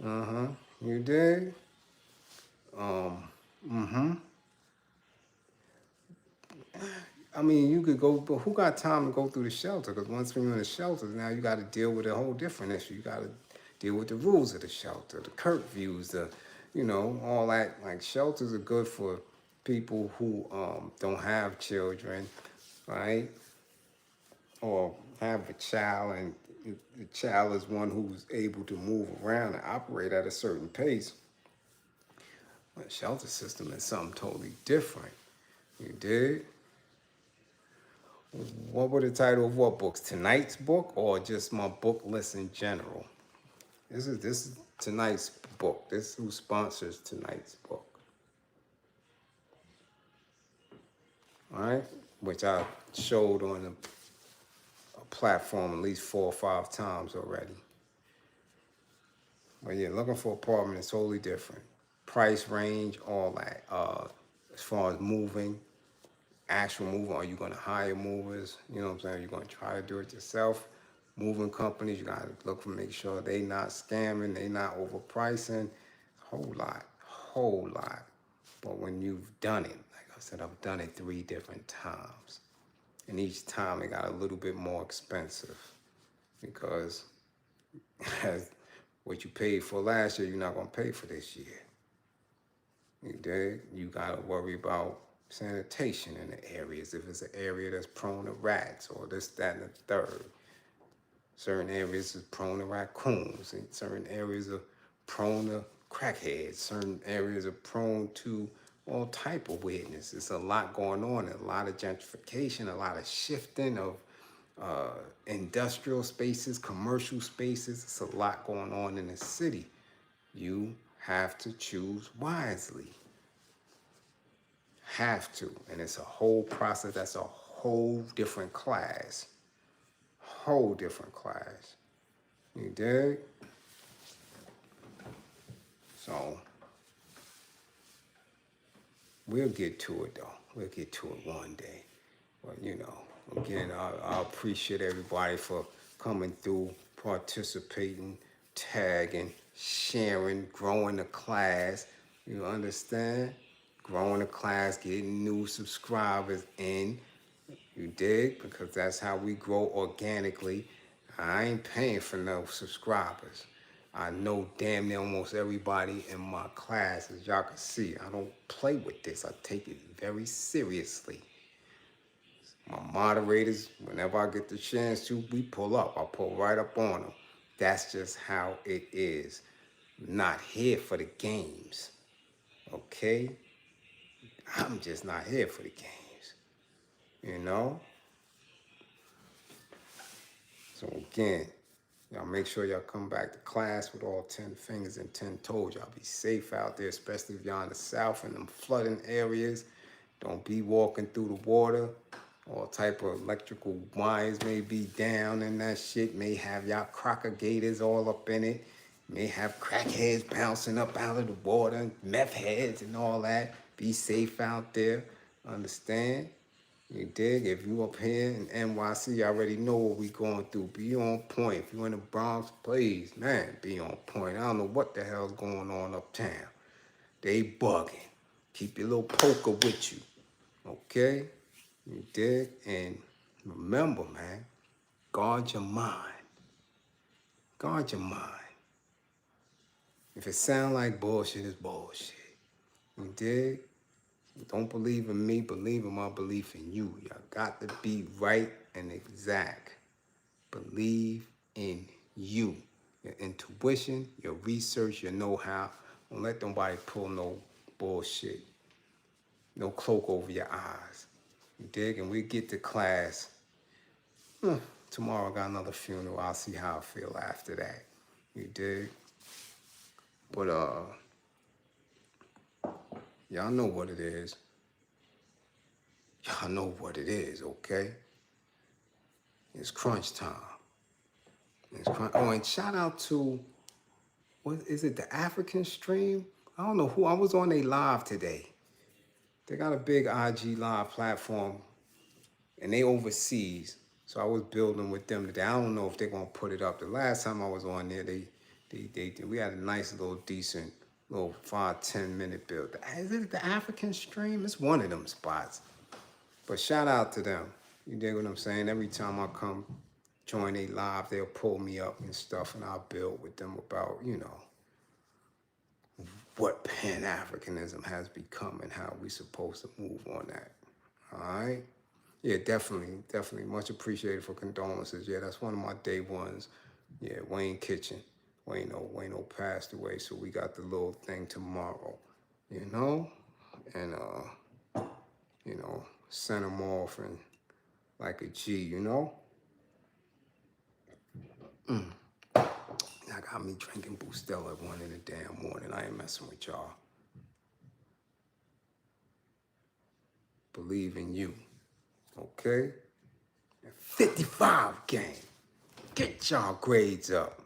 You dig? I mean, you could go, but who got time to go through the shelter? Because once you're in the shelter, now you got to deal with a whole different issue. You got to deal with the rules of the shelter, the curfews, all that. Like, shelters are good for people who don't have children, right? Or have a child, and the child is one who's able to move around and operate at a certain pace. But the shelter system is something totally different. You dig? What were the title of what books? Tonight's book or just my book list in general? This is tonight's book. This is who sponsors tonight's book. All right? Which I showed on a platform at least 4 or 5 times already. But yeah, looking for an apartment is totally different. Price range, all that. As far as moving, actual moving, are you going to hire movers? You know what I'm saying? You're going to try to do it yourself. Moving companies, you got to look for, make sure they not scamming, they not overpricing. Whole lot. But when you've done it, like I said, I've done it 3 different times. And each time it got a little bit more expensive because as What you paid for last year, you're not gonna pay for this year. You dig? You gotta worry about sanitation in the areas. If it's an area that's prone to rats or this, that, and the third. Certain areas are prone to raccoons, and certain areas are prone to crackheads. Certain areas are prone to all type of weirdness. There's a lot going on, a lot of gentrification, a lot of shifting of industrial spaces, commercial spaces. It's a lot going on in the city. You have to choose wisely. Have to. And it's a whole process. That's a whole different class. Whole different class. You dig? So we'll get to it though. We'll get to it one day. But you know, again, I appreciate everybody for coming through, participating, tagging, sharing, growing the class. You understand? Growing the class, getting new subscribers in. You dig? Because that's how we grow organically. I ain't paying for no subscribers. I know damn near almost everybody in my class, as y'all can see. I don't play with this. I take it very seriously. My moderators, whenever I get the chance to, we pull up. I pull right up on them. That's just how it is. I'm not here for the games. Okay? I'm just not here for the games. You know? So again, y'all make sure y'all come back to class with all 10 fingers and 10 toes. Y'all be safe out there, especially if y'all in the south in them flooding areas. Don't be walking through the water. All type of electrical wires may be down and that shit. May have y'all crocker gators all up in it. May have crackheads bouncing up out of the water, meth heads and all that. Be safe out there. Understand? You dig? If you up here in NYC, you already know what we going through. Be on point. If you in the Bronx, please, man, be on point. I don't know what the hell's going on uptown. They bugging. Keep your little poker with you. Okay? You dig? And remember, man, guard your mind. Guard your mind. If it sound like bullshit, it's bullshit. You dig? Don't believe in me, believe in my belief in you. Y'all got to be right and exact. Believe in you. Your intuition, your research, your know-how. Don't let nobody pull no bullshit. No cloak over your eyes. You dig? And we get to class. Tomorrow I got another funeral. I'll see how I feel after that. You dig? But y'all know what it is. Y'all know what it is, okay? It's crunch time. It's crunch. Oh, and shout out to, what is it, the African stream? I don't know who. I was on a live today. They got a big IG live platform, and they overseas. So I was building with them today. I don't know if they're gonna put it up. The last time I was on there, we had a nice little decent little 5-10 minute build. Is it the African stream? It's one of them spots. But shout out to them. You dig what I'm saying? Every time I come join a live, they'll pull me up and stuff, and I'll build with them about, you know, what Pan-Africanism has become and how we supposed to move on that. All right? Yeah, definitely. Much appreciated for condolences. Yeah, that's one of my day ones. Yeah, Wayne Kitchen. Wayno passed away, so we got the little thing tomorrow, you know? And, you know, send him off and like a G, you know? That got me drinking Bustelo at 1 in the damn morning. I ain't messing with y'all. Believe in you, okay? 55 game. Get y'all grades up.